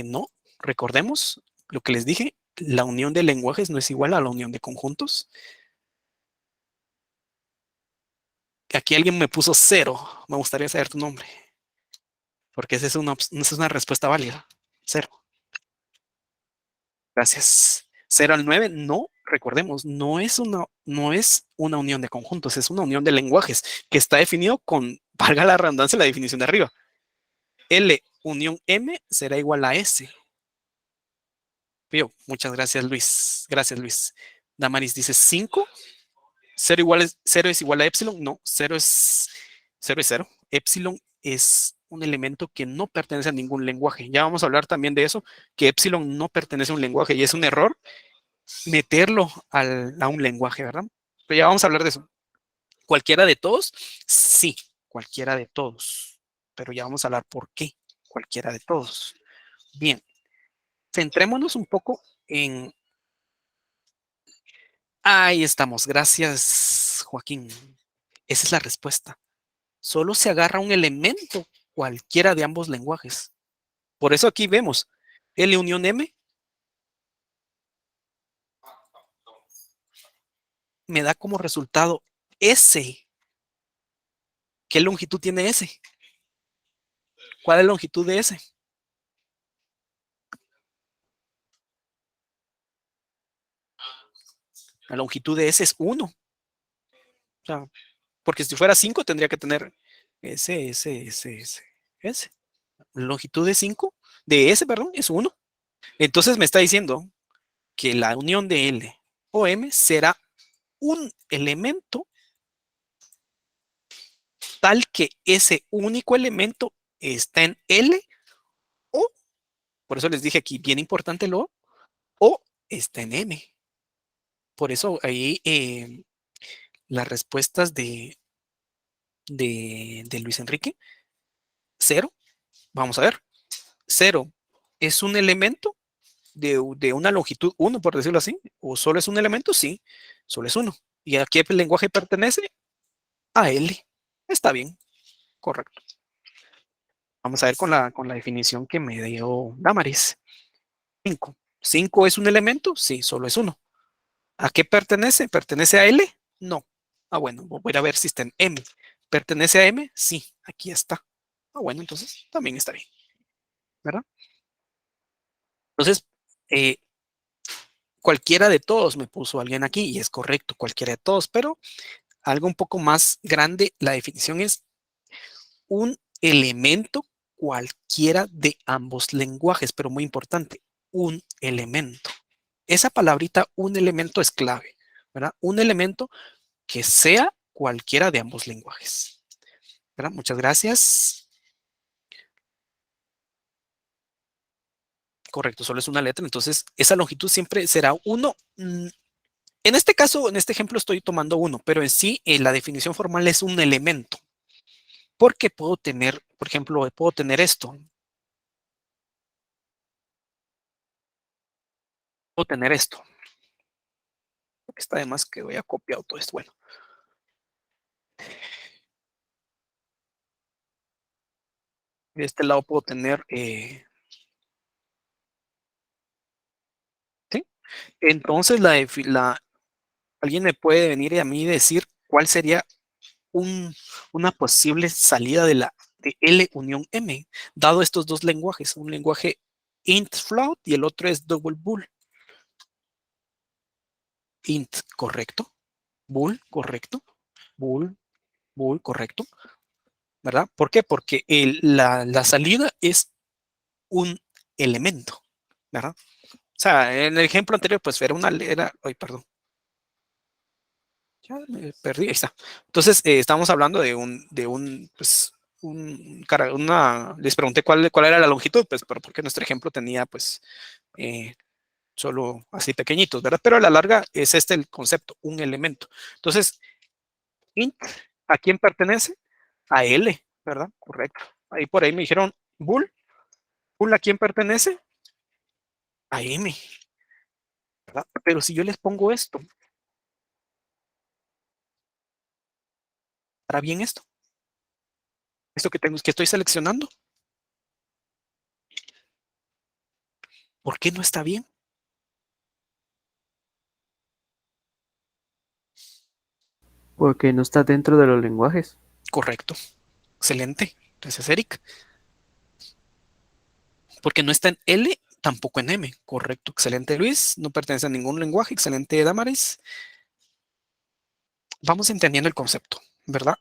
No, recordemos lo que les dije. La unión de lenguajes no es igual a la unión de conjuntos. Aquí alguien me puso 0. Me gustaría saber tu nombre, porque esa es una respuesta válida. 0. Gracias. 0 al 9, no, recordemos, no es una unión de conjuntos, es una unión de lenguajes que está definido con, valga la redundancia, la definición de arriba. L unión M será igual a S. Pío, muchas gracias, Luis. Gracias, Luis. Damaris dice 5. 0 es igual a epsilon. No, 0 es 0. Epsilon es un elemento que no pertenece a ningún lenguaje. Ya vamos a hablar también de eso, que epsilon no pertenece a un lenguaje y es un error meterlo a un lenguaje, ¿verdad? Pero ya vamos a hablar de eso. ¿Cualquiera de todos? Sí, cualquiera de todos. Pero ya vamos a hablar por qué. Cualquiera de todos. Bien, centrémonos un poco en... Ahí estamos. Gracias, Joaquín. Esa es la respuesta. Solo se agarra un elemento, cualquiera de ambos lenguajes. Por eso aquí vemos L unión M me da como resultado S. ¿Qué longitud tiene S? ¿Cuál es la longitud de S? La longitud de S es 1. O sea, porque si fuera 5 tendría que tener S, S, S, S, S. La longitud de 5, de S, perdón, es 1. Entonces me está diciendo que la unión de L o M será un elemento tal que ese único elemento está en L o, por eso les dije aquí, bien importante lo, o está en M. Por eso ahí las respuestas de Luis Enrique, cero. Vamos a ver, cero es un elemento de una longitud uno, por decirlo así, o solo es un elemento, sí, solo es uno. ¿Y a qué lenguaje pertenece? A L. Está bien, correcto. Vamos a ver con la definición que me dio Damaris. 5. 5 es un elemento, sí, solo es uno. ¿A qué pertenece? ¿Pertenece a L? No. Ah, bueno, voy a ver si está en M. ¿Pertenece a M? Sí, aquí está. Ah, bueno, entonces también está bien, ¿verdad? Entonces, eh, cualquiera de todos me puso alguien aquí y es correcto, cualquiera de todos, pero algo un poco más grande, la definición es un elemento cualquiera de ambos lenguajes, pero muy importante, un elemento. Esa palabrita, un elemento es clave, ¿verdad? Un elemento que sea cualquiera de ambos lenguajes, ¿verdad? Muchas gracias. Correcto, solo es una letra, entonces esa longitud siempre será uno. En este caso, en este ejemplo estoy tomando uno, pero en sí la definición formal es un elemento, porque puedo tener, por ejemplo, puedo tener esto, puedo tener esto. Está de más que voy a copiar todo esto. Bueno, de este lado puedo tener, ¿sí? Entonces alguien me puede venir a mí decir cuál sería una posible salida de L unión M, dado estos dos lenguajes, un lenguaje int float y el otro es double bool. Int, correcto. Bool, correcto. Bool, bool, correcto. ¿Verdad? ¿Por qué? Porque la salida es un elemento, ¿verdad? O sea, en el ejemplo anterior, pues ay, perdón, ya me perdí, ahí está. Entonces, estamos hablando pues, les pregunté cuál era la longitud, pues, pero porque nuestro ejemplo tenía, pues, eh, solo así pequeñitos, ¿verdad? Pero a la larga es este el concepto, un elemento. Entonces, int, ¿a quién pertenece? A L, ¿verdad? Correcto. Ahí por ahí me dijeron, bull, ¿a quién pertenece? A M, ¿verdad? Pero si yo les pongo esto, ¿para bien esto? Esto que estoy seleccionando, ¿por qué no está bien? Porque no está dentro de los lenguajes. Correcto. Excelente. Gracias, Eric. Porque no está en L, tampoco en M. Correcto. Excelente, Luis. No pertenece a ningún lenguaje. Excelente, Damaris. Vamos entendiendo el concepto, ¿verdad?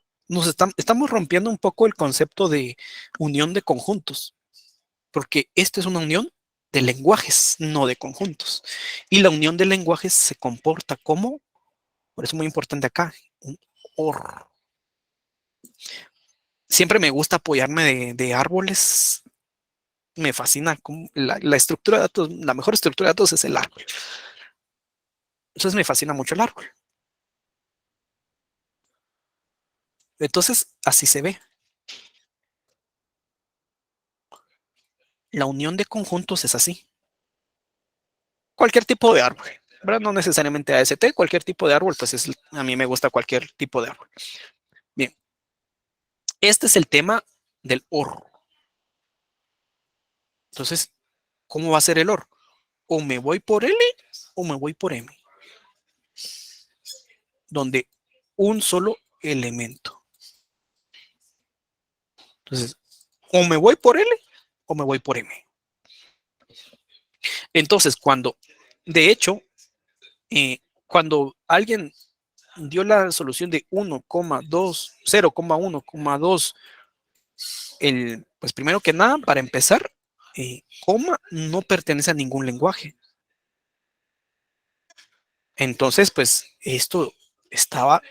Estamos rompiendo un poco el concepto de unión de conjuntos, porque esta es una unión de lenguajes, no de conjuntos. Y la unión de lenguajes se comporta como, por eso es muy importante acá, un OR. Siempre me gusta apoyarme de árboles. Me fascina la estructura de datos, la mejor estructura de datos es el árbol. Entonces me fascina mucho el árbol. Entonces, así se ve. La unión de conjuntos es así. Cualquier tipo de árbol, ¿verdad? No necesariamente AST, cualquier tipo de árbol, pues a mí me gusta cualquier tipo de árbol. Bien, este es el tema del OR. Entonces, ¿cómo va a ser el OR? O me voy por L o me voy por M, donde un solo elemento. Entonces, o me voy por L o me voy por M. Entonces, de hecho, cuando alguien dio la solución de 1,2, 0,1,2, pues primero que nada, para empezar, coma no pertenece a ningún lenguaje. Entonces, pues esto estaba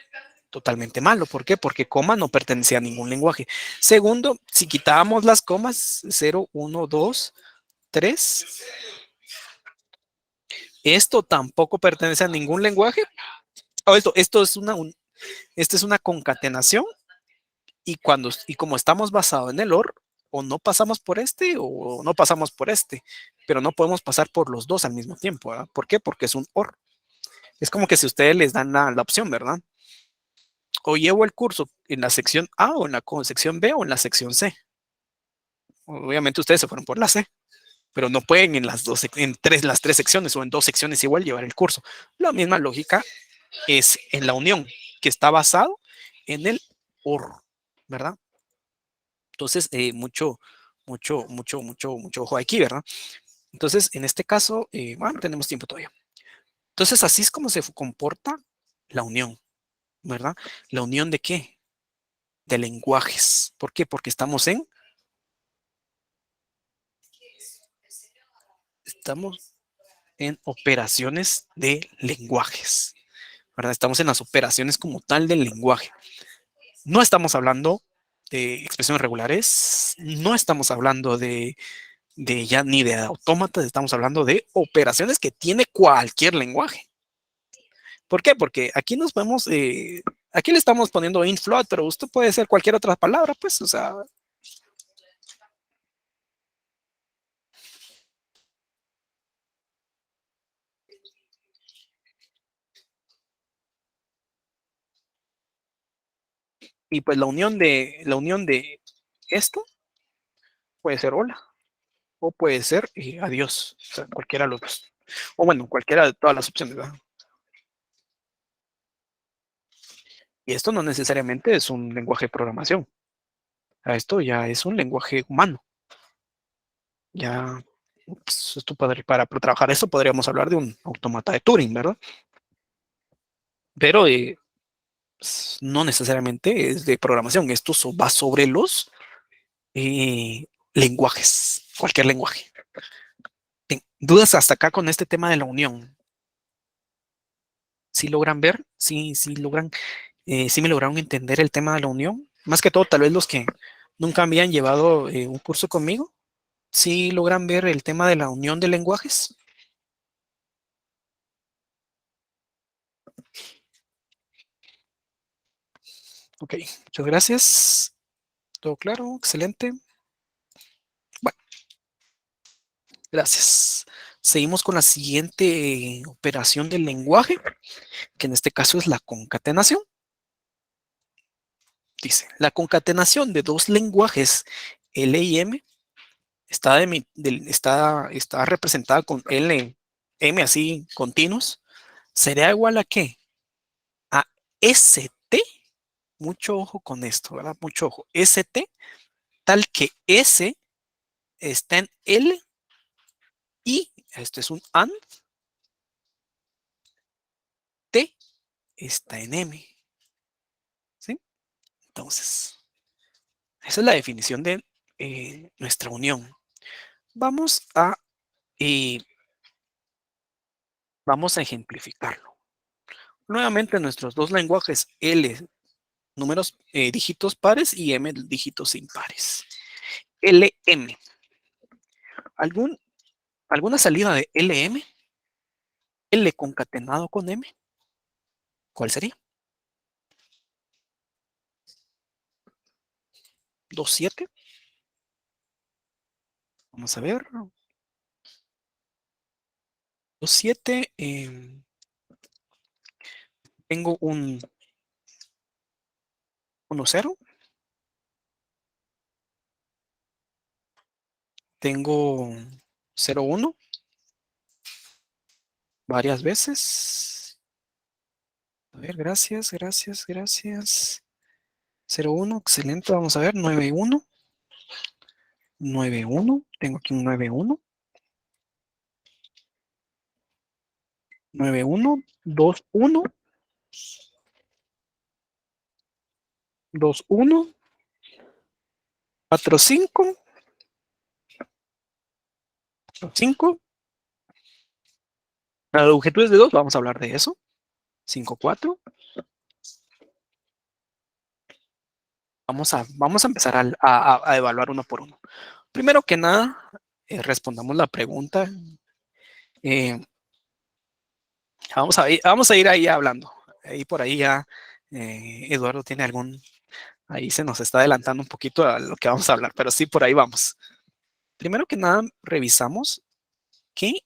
totalmente malo. ¿Por qué? Porque coma no pertenecía a ningún lenguaje. Segundo, si quitábamos las comas 0, 1, 2, 3, esto tampoco pertenece a ningún lenguaje. Esto es una concatenación y como estamos basados en el OR, o no pasamos por este o no pasamos por este, pero no podemos pasar por los dos al mismo tiempo, ¿verdad? ¿Por qué? Porque es un OR. Es como que si ustedes les dan la opción, ¿verdad? O llevo el curso en la sección A o en la sección B o en la sección C. Obviamente ustedes se fueron por la C, pero no pueden las tres secciones o en dos secciones igual llevar el curso. La misma lógica es en la unión, que está basado en el OR, ¿verdad? Entonces, mucho ojo aquí, ¿verdad? Entonces, en este caso, bueno, tenemos tiempo todavía. Entonces, así es como se comporta la unión, ¿verdad? ¿La unión de qué? De lenguajes. ¿Por qué? Porque estamos en operaciones de lenguajes, ¿verdad? Estamos en las operaciones como tal del lenguaje. No estamos hablando de expresiones regulares, no estamos hablando de ya ni de autómatas, estamos hablando de operaciones que tiene cualquier lenguaje. ¿Por qué? Porque aquí aquí le estamos poniendo int float, pero usted puede ser cualquier otra palabra, pues, o sea, y pues la unión de esto puede ser hola, o puede ser adiós, o sea, cualquiera de los dos. O bueno, cualquiera de todas las opciones, ¿verdad? Y esto no necesariamente es un lenguaje de programación. Esto ya es un lenguaje humano. Ya, pues, para trabajar esto podríamos hablar de un automata de Turing, ¿verdad? Pero no necesariamente es de programación. Esto va sobre los lenguajes, cualquier lenguaje. ¿Dudas hasta acá con este tema de la unión? ¿Sí logran ver? ¿Sí logran, sí me lograron entender el tema de la unión? Más que todo, tal vez los que nunca habían llevado un curso conmigo. ¿Sí logran ver el tema de la unión de lenguajes? Ok, muchas gracias. ¿Todo claro? Excelente. Bueno, gracias. Seguimos con la siguiente operación del lenguaje, que en este caso es la concatenación. Dice, la concatenación de dos lenguajes L y M está representada con L, M así continuos. ¿Sería igual a qué? A ST. Mucho ojo con esto, ¿verdad? Mucho ojo. ST, tal que S está en L y esto es un AND, T está en M. ¿Sí? Entonces, esa es la definición de nuestra unión. Vamos a, eh, vamos a ejemplificarlo. Nuevamente nuestros dos lenguajes L, números, dígitos pares y M, dígitos impares. LM. ¿Algún, ¿Alguna salida de LM? L concatenado con M. ¿Cuál sería? 2, 7. Vamos a ver. 2, 7. Tengo un 1, 0. Tengo 0, 1 varias veces. A ver, gracias, gracias, gracias. 0, 1, excelente. Vamos a ver, 9, 1. 9, 1. Tengo aquí un 9, 1. 9, 1. 2, 1. 2, 1. 4, 5. 5. La longitud es de 2. Vamos a hablar de eso. 5, 4. Vamos a empezar a evaluar uno por uno. Primero que nada, respondamos la pregunta. Eh, vamos a ir ahí hablando. Ahí por ahí ya Eduardo tiene ahí se nos está adelantando un poquito a lo que vamos a hablar, pero sí, por ahí vamos. Primero que nada, revisamos que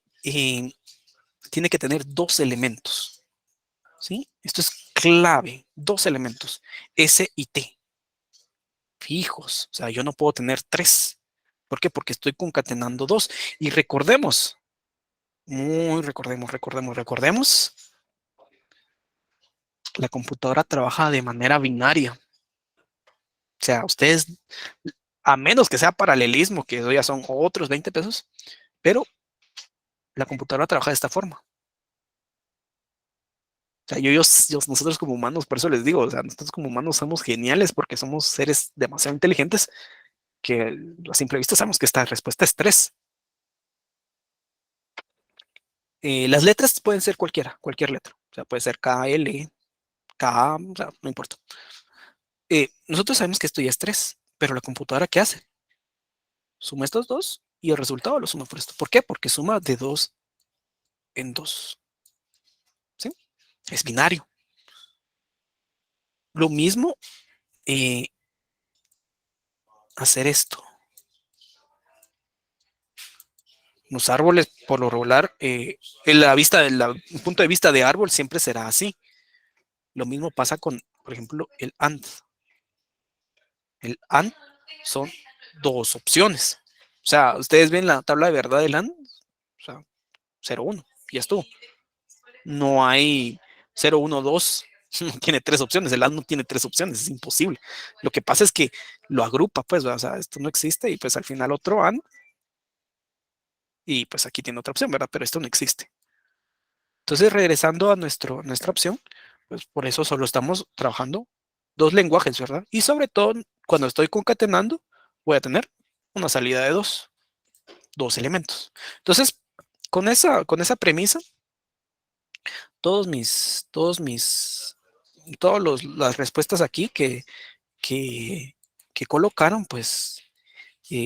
tiene que tener dos elementos. ¿Sí? Esto es clave, dos elementos, S y T, fijos. O sea, yo no puedo tener tres. ¿Por qué? Porque estoy concatenando dos. Y recordemos, recordemos, la computadora trabaja de manera binaria. O sea, ustedes, a menos que sea paralelismo, que eso ya son otros 20 pesos, pero la computadora trabaja de esta forma. O sea, nosotros como humanos, por eso les digo, o sea, nosotros como humanos somos geniales porque somos seres demasiado inteligentes que a simple vista sabemos que esta respuesta es 3. Las letras pueden ser cualquier letra. O sea, puede ser K, L, K, o sea, no importa. Nosotros sabemos que esto ya es 3, pero la computadora, ¿qué hace? Suma estos dos y el resultado lo suma por esto. ¿Por qué? Porque suma de 2 en 2. ¿Sí? Es binario. Lo mismo hacer esto. Los árboles, por lo regular, en el punto de vista de árbol siempre será así. Lo mismo pasa con, por ejemplo, el AND. El AND son dos opciones. O sea, ustedes ven la tabla de verdad del AND, o sea, 0, 1, ya estuvo. No hay 0, 1, 2, no tiene tres opciones. El AND no tiene tres opciones, es imposible. Lo que pasa es que lo agrupa, pues, o sea, esto no existe y pues al final otro AND y pues aquí tiene otra opción, ¿verdad? Pero esto no existe. Entonces, regresando a nuestra opción, pues por eso solo estamos trabajando dos lenguajes, ¿verdad? Y sobre todo, cuando estoy concatenando, voy a tener una salida de dos elementos. Entonces, con esa premisa, las respuestas aquí que, que colocaron, pues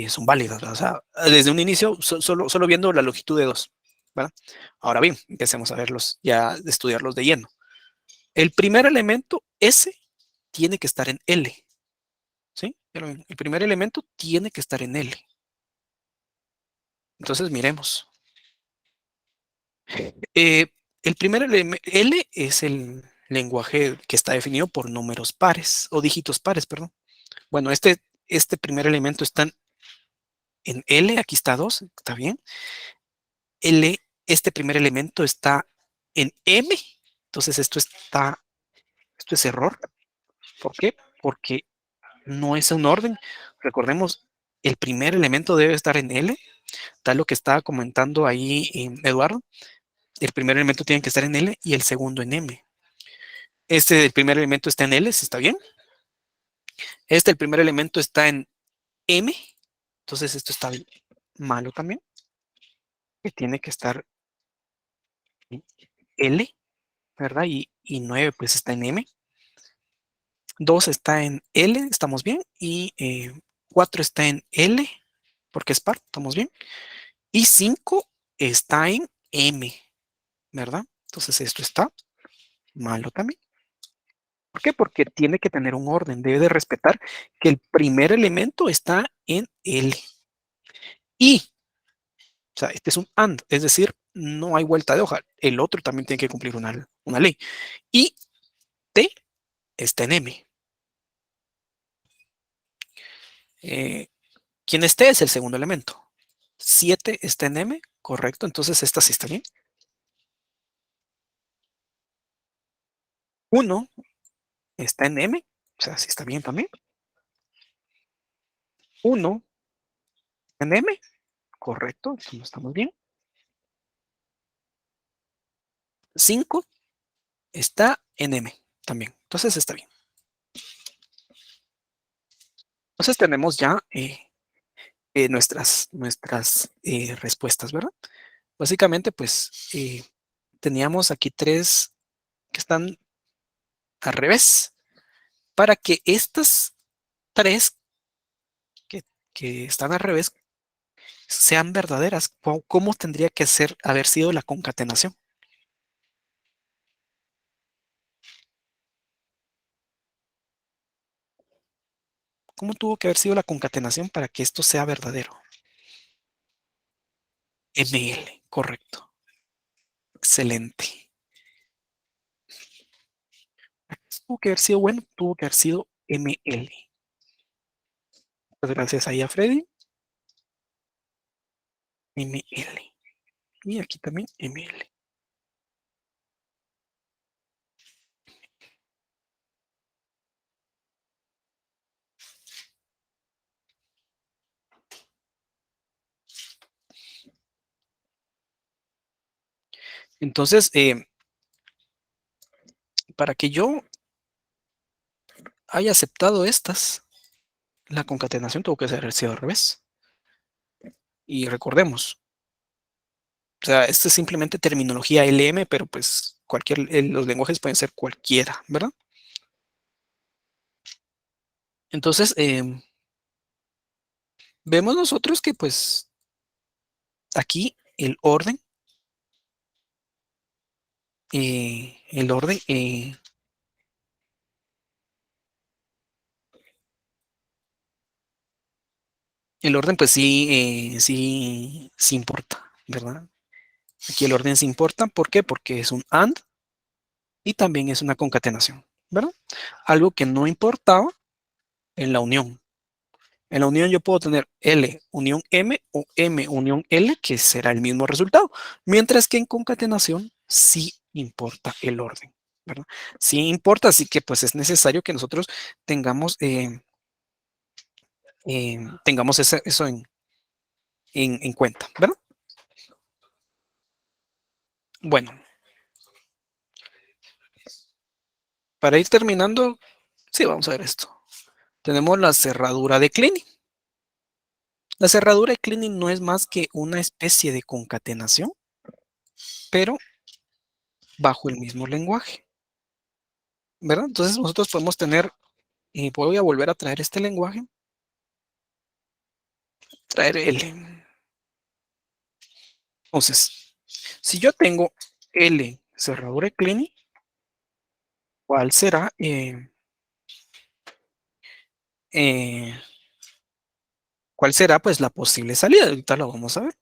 son válidas, ¿verdad? O sea, desde un inicio, solo viendo la longitud de 2, ¿verdad? Ahora bien, empecemos a verlos, ya estudiarlos de lleno. El primer elemento, S, tiene que estar en L, ¿sí? El primer elemento tiene que estar en L. Entonces, miremos. Eh, el primer elemento, L es el lenguaje que está definido por números pares, o dígitos pares, perdón. Bueno, este primer elemento está en L, aquí está 2, está bien. L, este primer elemento está en M, entonces esto es error. ¿Por qué? Porque no es un orden. Recordemos, el primer elemento debe estar en L, tal lo que estaba comentando ahí Eduardo. El primer elemento tiene que estar en L y el segundo en M. El primer elemento está en L, ¿sí está bien? El primer elemento está en M, entonces esto está malo también, que tiene que estar en L, ¿verdad? Y 9 pues está en M. 2 está en L, estamos bien. Y 4 está en L, porque es par, estamos bien. Y 5 está en M, ¿verdad? Entonces esto está malo también. ¿Por qué? Porque tiene que tener un orden, debe de respetar que el primer elemento está en L. Y, o sea, este es un AND, es decir, no hay vuelta de hoja. El otro también tiene que cumplir una ley. Y T está en M. Eh, ¿Quién es T? Es el segundo elemento. 7 está en M, correcto. Entonces esta sí está bien. 1 está en M, o sea, sí está bien también. 1 en M, correcto, no estamos bien. 5 está en M también, entonces está bien. Entonces tenemos ya nuestras respuestas, ¿verdad? Básicamente, pues teníamos aquí 3 que están al revés. Para que estas 3 que, que están al revés sean verdaderas, ¿cómo tendría que haber sido la concatenación? ¿Cómo tuvo que haber sido la concatenación para que esto sea verdadero? ML, correcto. Excelente. Tuvo que haber sido bueno, tuvo que haber sido ML. Muchas gracias ahí a Freddy. ML. Y aquí también ML. Entonces, para que yo haya aceptado estas, la concatenación tuvo que haber sido al revés. Y recordemos, o sea, esto es simplemente terminología LM, pero pues los lenguajes pueden ser cualquiera, ¿verdad? Entonces, vemos nosotros que pues aquí el orden, pues sí importa, ¿verdad? Aquí el orden sí importa, ¿por qué? Porque es un AND y también es una concatenación, ¿verdad? Algo que no importaba en la unión. En la unión yo puedo tener L unión M o M unión L, que será el mismo resultado, mientras que en concatenación sí importa el orden, ¿verdad? Sí importa, así que pues es necesario que nosotros tengamos, tengamos eso en cuenta, ¿verdad? Bueno, para ir terminando, sí, vamos a ver esto. Tenemos la cerradura de Kleene. La cerradura de Kleene no es más que una especie de concatenación, pero bajo el mismo lenguaje, ¿verdad? Entonces nosotros podemos tener, y voy a volver a traer este lenguaje, traer L. Entonces, si yo tengo L cerradura de Kleene, ¿cuál será? Eh, ¿Cuál será pues la posible salida? Ahorita lo vamos a ver.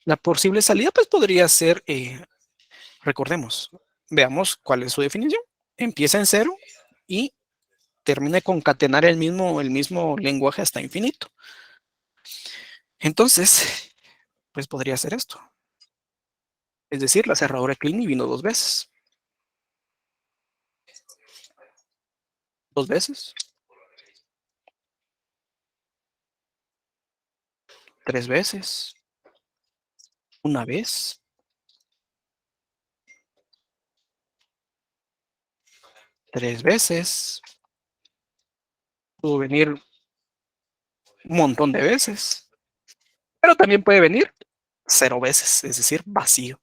La posible salida pues podría ser, recordemos, veamos cuál es su definición. Empieza en cero y termina de concatenar el mismo lenguaje hasta infinito. Entonces, pues podría ser esto. Es decir, la cerradura de Kleene vino 2 veces. 2 veces, 3 veces, una vez, 3 veces, pudo venir un montón de veces, pero también puede venir 0 veces, es decir, vacío.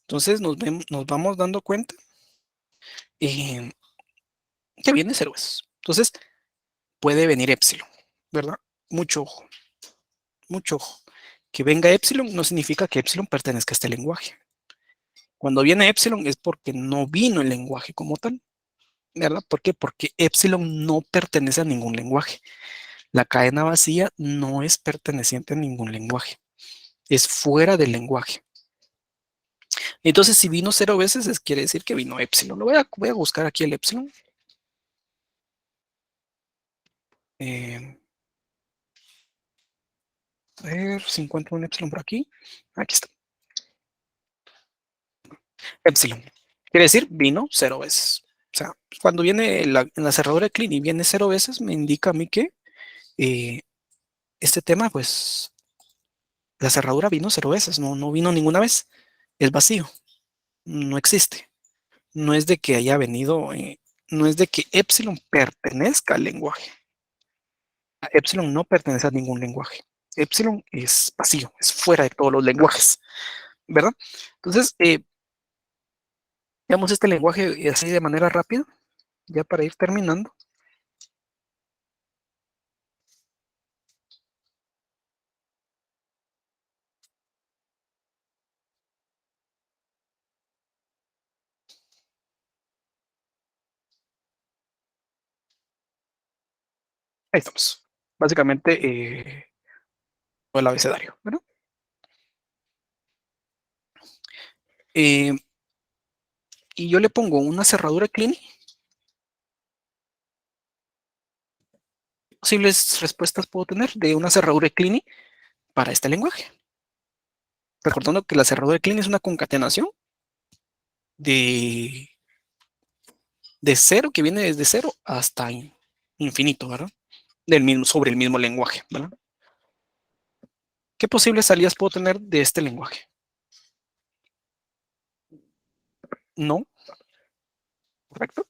Entonces nos vamos dando cuenta eh, que viene cero veces. Entonces puede venir epsilon, ¿verdad? Mucho ojo, mucho ojo. Que venga epsilon no significa que epsilon pertenezca a este lenguaje. Cuando viene epsilon es porque no vino el lenguaje como tal, ¿verdad? ¿Por qué? Porque epsilon no pertenece a ningún lenguaje. La cadena vacía no es perteneciente a ningún lenguaje. Es fuera del lenguaje. Entonces, si vino cero veces, quiere decir que vino epsilon. Voy a buscar aquí el epsilon. Eh, a ver si encuentro un epsilon por aquí. Aquí está. Epsilon. Quiere decir vino cero veces. O sea, cuando viene en la cerradura de Kleene y viene cero veces, me indica a mí que eh, este tema, pues, la cerradura vino cero veces, no vino ninguna vez. Es vacío, no existe. No es de que haya venido, no es de que epsilon pertenezca al lenguaje. Epsilon no pertenece a ningún lenguaje. Epsilon es vacío, es fuera de todos los lenguajes, ¿verdad? Entonces, veamos este lenguaje así de manera rápida, ya para ir terminando. Ahí estamos. Básicamente, el abecedario, ¿verdad? Eh, y yo le pongo una cerradura Kleene. Posibles respuestas puedo tener de una cerradura Kleene para este lenguaje. Recordando que la cerradura Kleene es una concatenación de, de cero, que viene desde cero hasta infinito, ¿verdad? Sobre el mismo lenguaje, ¿verdad? ¿Qué posibles salidas puedo tener de este lenguaje? No, correcto.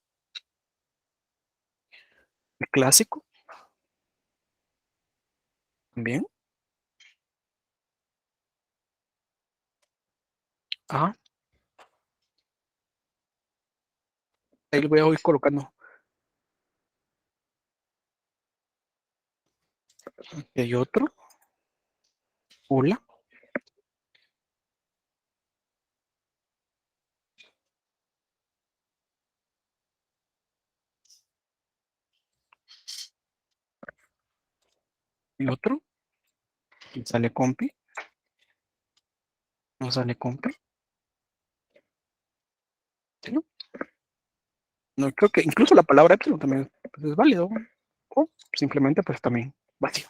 El clásico, también. Ah, ahí lo voy a ir colocando. Y hay otro. Hola. Y otro. Y sale compi. No sale compi. ¿Sí, no? No, creo que incluso la palabra epsilon también pues, es válido. O simplemente pues también vacío.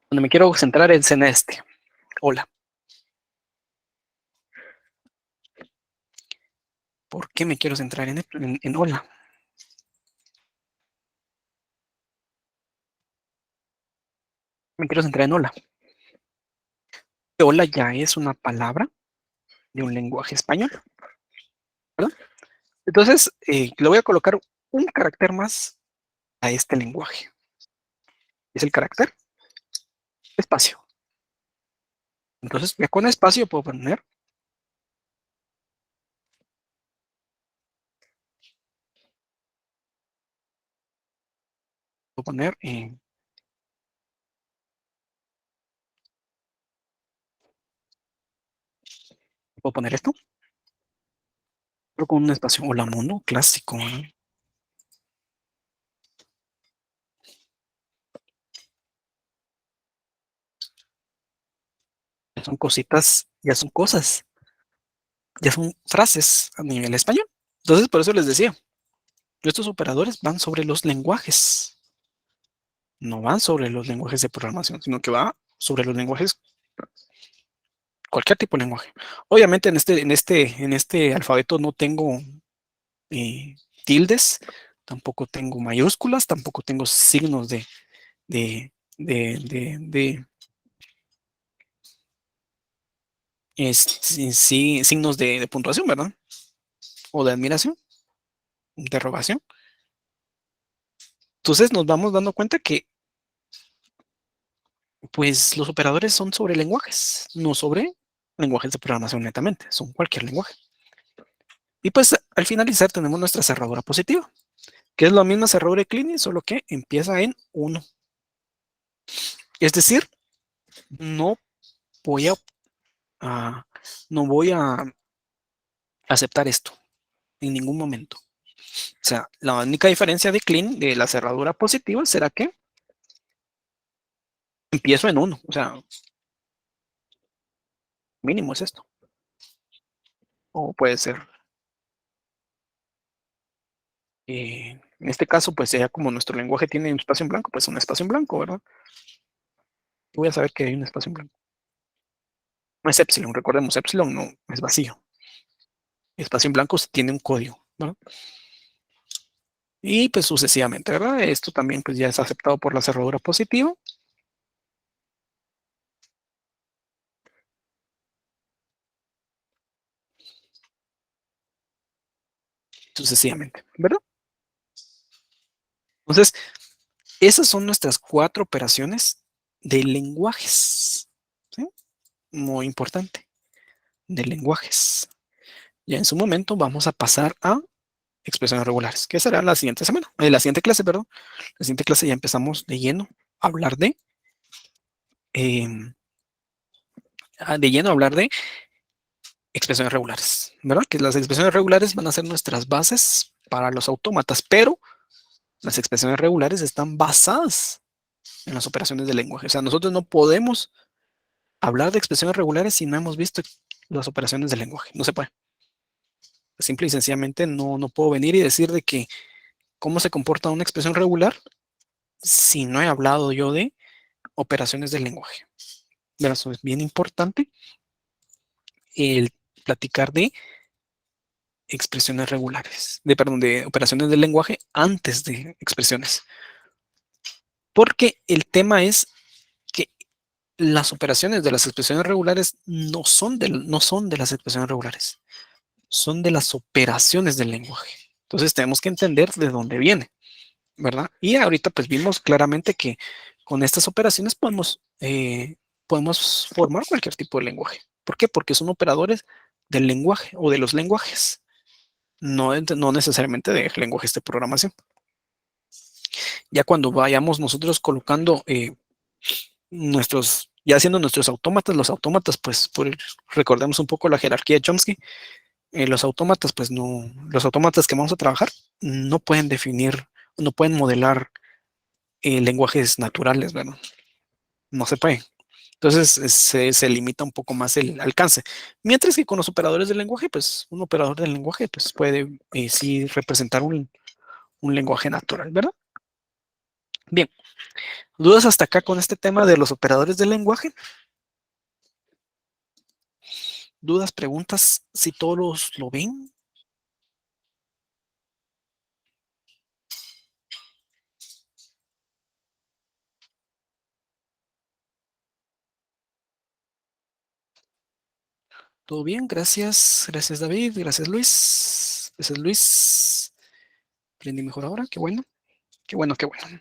Donde me quiero centrar es en este. Hola. ¿Por qué me quiero centrar en hola? Me quiero centrar en hola. Hola ya es una palabra de un lenguaje español, ¿verdad? Entonces, le voy a colocar un carácter más a este lenguaje. Es el carácter espacio. Entonces, ya con espacio puedo poner esto, pero con un espacio. Hola mundo, clásico, ¿no? Ya son cositas, ya son cosas, ya son frases a nivel español. Entonces, por eso les decía, estos operadores van sobre los lenguajes, no van sobre los lenguajes de programación, sino que va sobre los lenguajes, cualquier tipo de lenguaje. Obviamente en este alfabeto no tengo eh, tildes, tampoco tengo mayúsculas, tampoco tengo signos de, de sí, signos de puntuación, ¿verdad? O de admiración, interrogación. Entonces nos vamos dando cuenta que pues los operadores son sobre lenguajes, no sobre lenguajes de programación netamente, son cualquier lenguaje. Y pues al finalizar tenemos nuestra cerradura positiva, que es la misma cerradura de Kleene, solo que empieza en 1. Es decir, no voy a, no voy a aceptar esto en ningún momento. O sea, la única diferencia de Kleene, de la cerradura positiva, será que empiezo en 1. O sea, mínimo es esto. O puede ser, en este caso, pues ya como nuestro lenguaje tiene un espacio en blanco, pues un espacio en blanco, ¿verdad? Voy a saber que hay un espacio en blanco. No es epsilon, recordemos, epsilon no es vacío. Espacio en blanco tiene un código, ¿verdad? Y pues sucesivamente, ¿verdad? Esto también pues ya es aceptado por la cerradura positiva. Sucesivamente, ¿verdad? Entonces, esas son nuestras 4 operaciones de lenguajes, ¿sí? Muy importante, de lenguajes. Ya en su momento vamos a pasar a expresiones regulares, que será la siguiente semana, la siguiente clase, perdón. La siguiente clase ya empezamos de lleno a hablar eh, de expresiones regulares, ¿verdad? Que las expresiones regulares van a ser nuestras bases para los autómatas, pero las expresiones regulares están basadas en las operaciones de lenguaje. O sea, nosotros no podemos hablar de expresiones regulares si no hemos visto las operaciones de lenguaje. No se puede. Simple y sencillamente no puedo venir y decir de que cómo se comporta una expresión regular si no he hablado yo de operaciones del lenguaje. ¿Verdad? Eso es bien importante el platicar de expresiones regulares, perdón, de operaciones del lenguaje antes de expresiones. Porque el tema es que las operaciones de las expresiones regulares no son de las expresiones regulares, son de las operaciones del lenguaje. Entonces tenemos que entender de dónde viene, ¿verdad? Y ahorita pues vimos claramente que con estas operaciones podemos formar cualquier tipo de lenguaje. ¿Por qué? Porque son operadores del lenguaje o de los lenguajes, no necesariamente de lenguajes de programación. Ya cuando vayamos nosotros colocando ya haciendo nuestros autómatas, los autómatas, pues recordemos un poco la jerarquía de Chomsky, los autómatas, pues no, los autómatas que vamos a trabajar no pueden definir, no pueden modelar lenguajes naturales, ¿verdad? No se puede. Entonces se limita un poco más el alcance. Mientras que con los operadores del lenguaje, pues un operador del lenguaje pues, puede sí representar un lenguaje natural, ¿verdad? Bien, ¿dudas hasta acá con este tema de los operadores del lenguaje? ¿Dudas, preguntas, si todos lo ven? ¿Todo bien? Gracias. Gracias, David. Gracias, Luis. Gracias, Luis. Aprendí mejor ahora. Qué bueno. Qué bueno, qué bueno.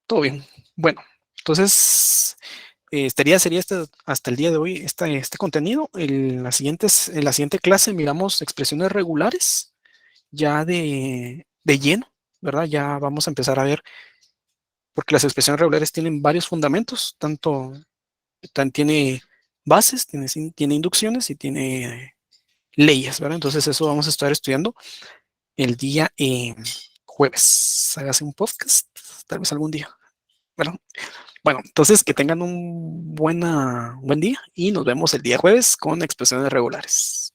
Todo bien. Bueno, entonces sería hasta el día de hoy este contenido. En la siguiente clase miramos expresiones regulares ya de lleno, ¿verdad? Ya vamos a empezar a ver, porque las expresiones regulares tienen varios fundamentos, tiene bases, tiene inducciones y tiene leyes, ¿verdad? Entonces eso vamos a estar estudiando el día jueves. Hágase un podcast, tal vez algún día, ¿verdad? Bueno, entonces que tengan un buen día y nos vemos el día jueves con expresiones regulares.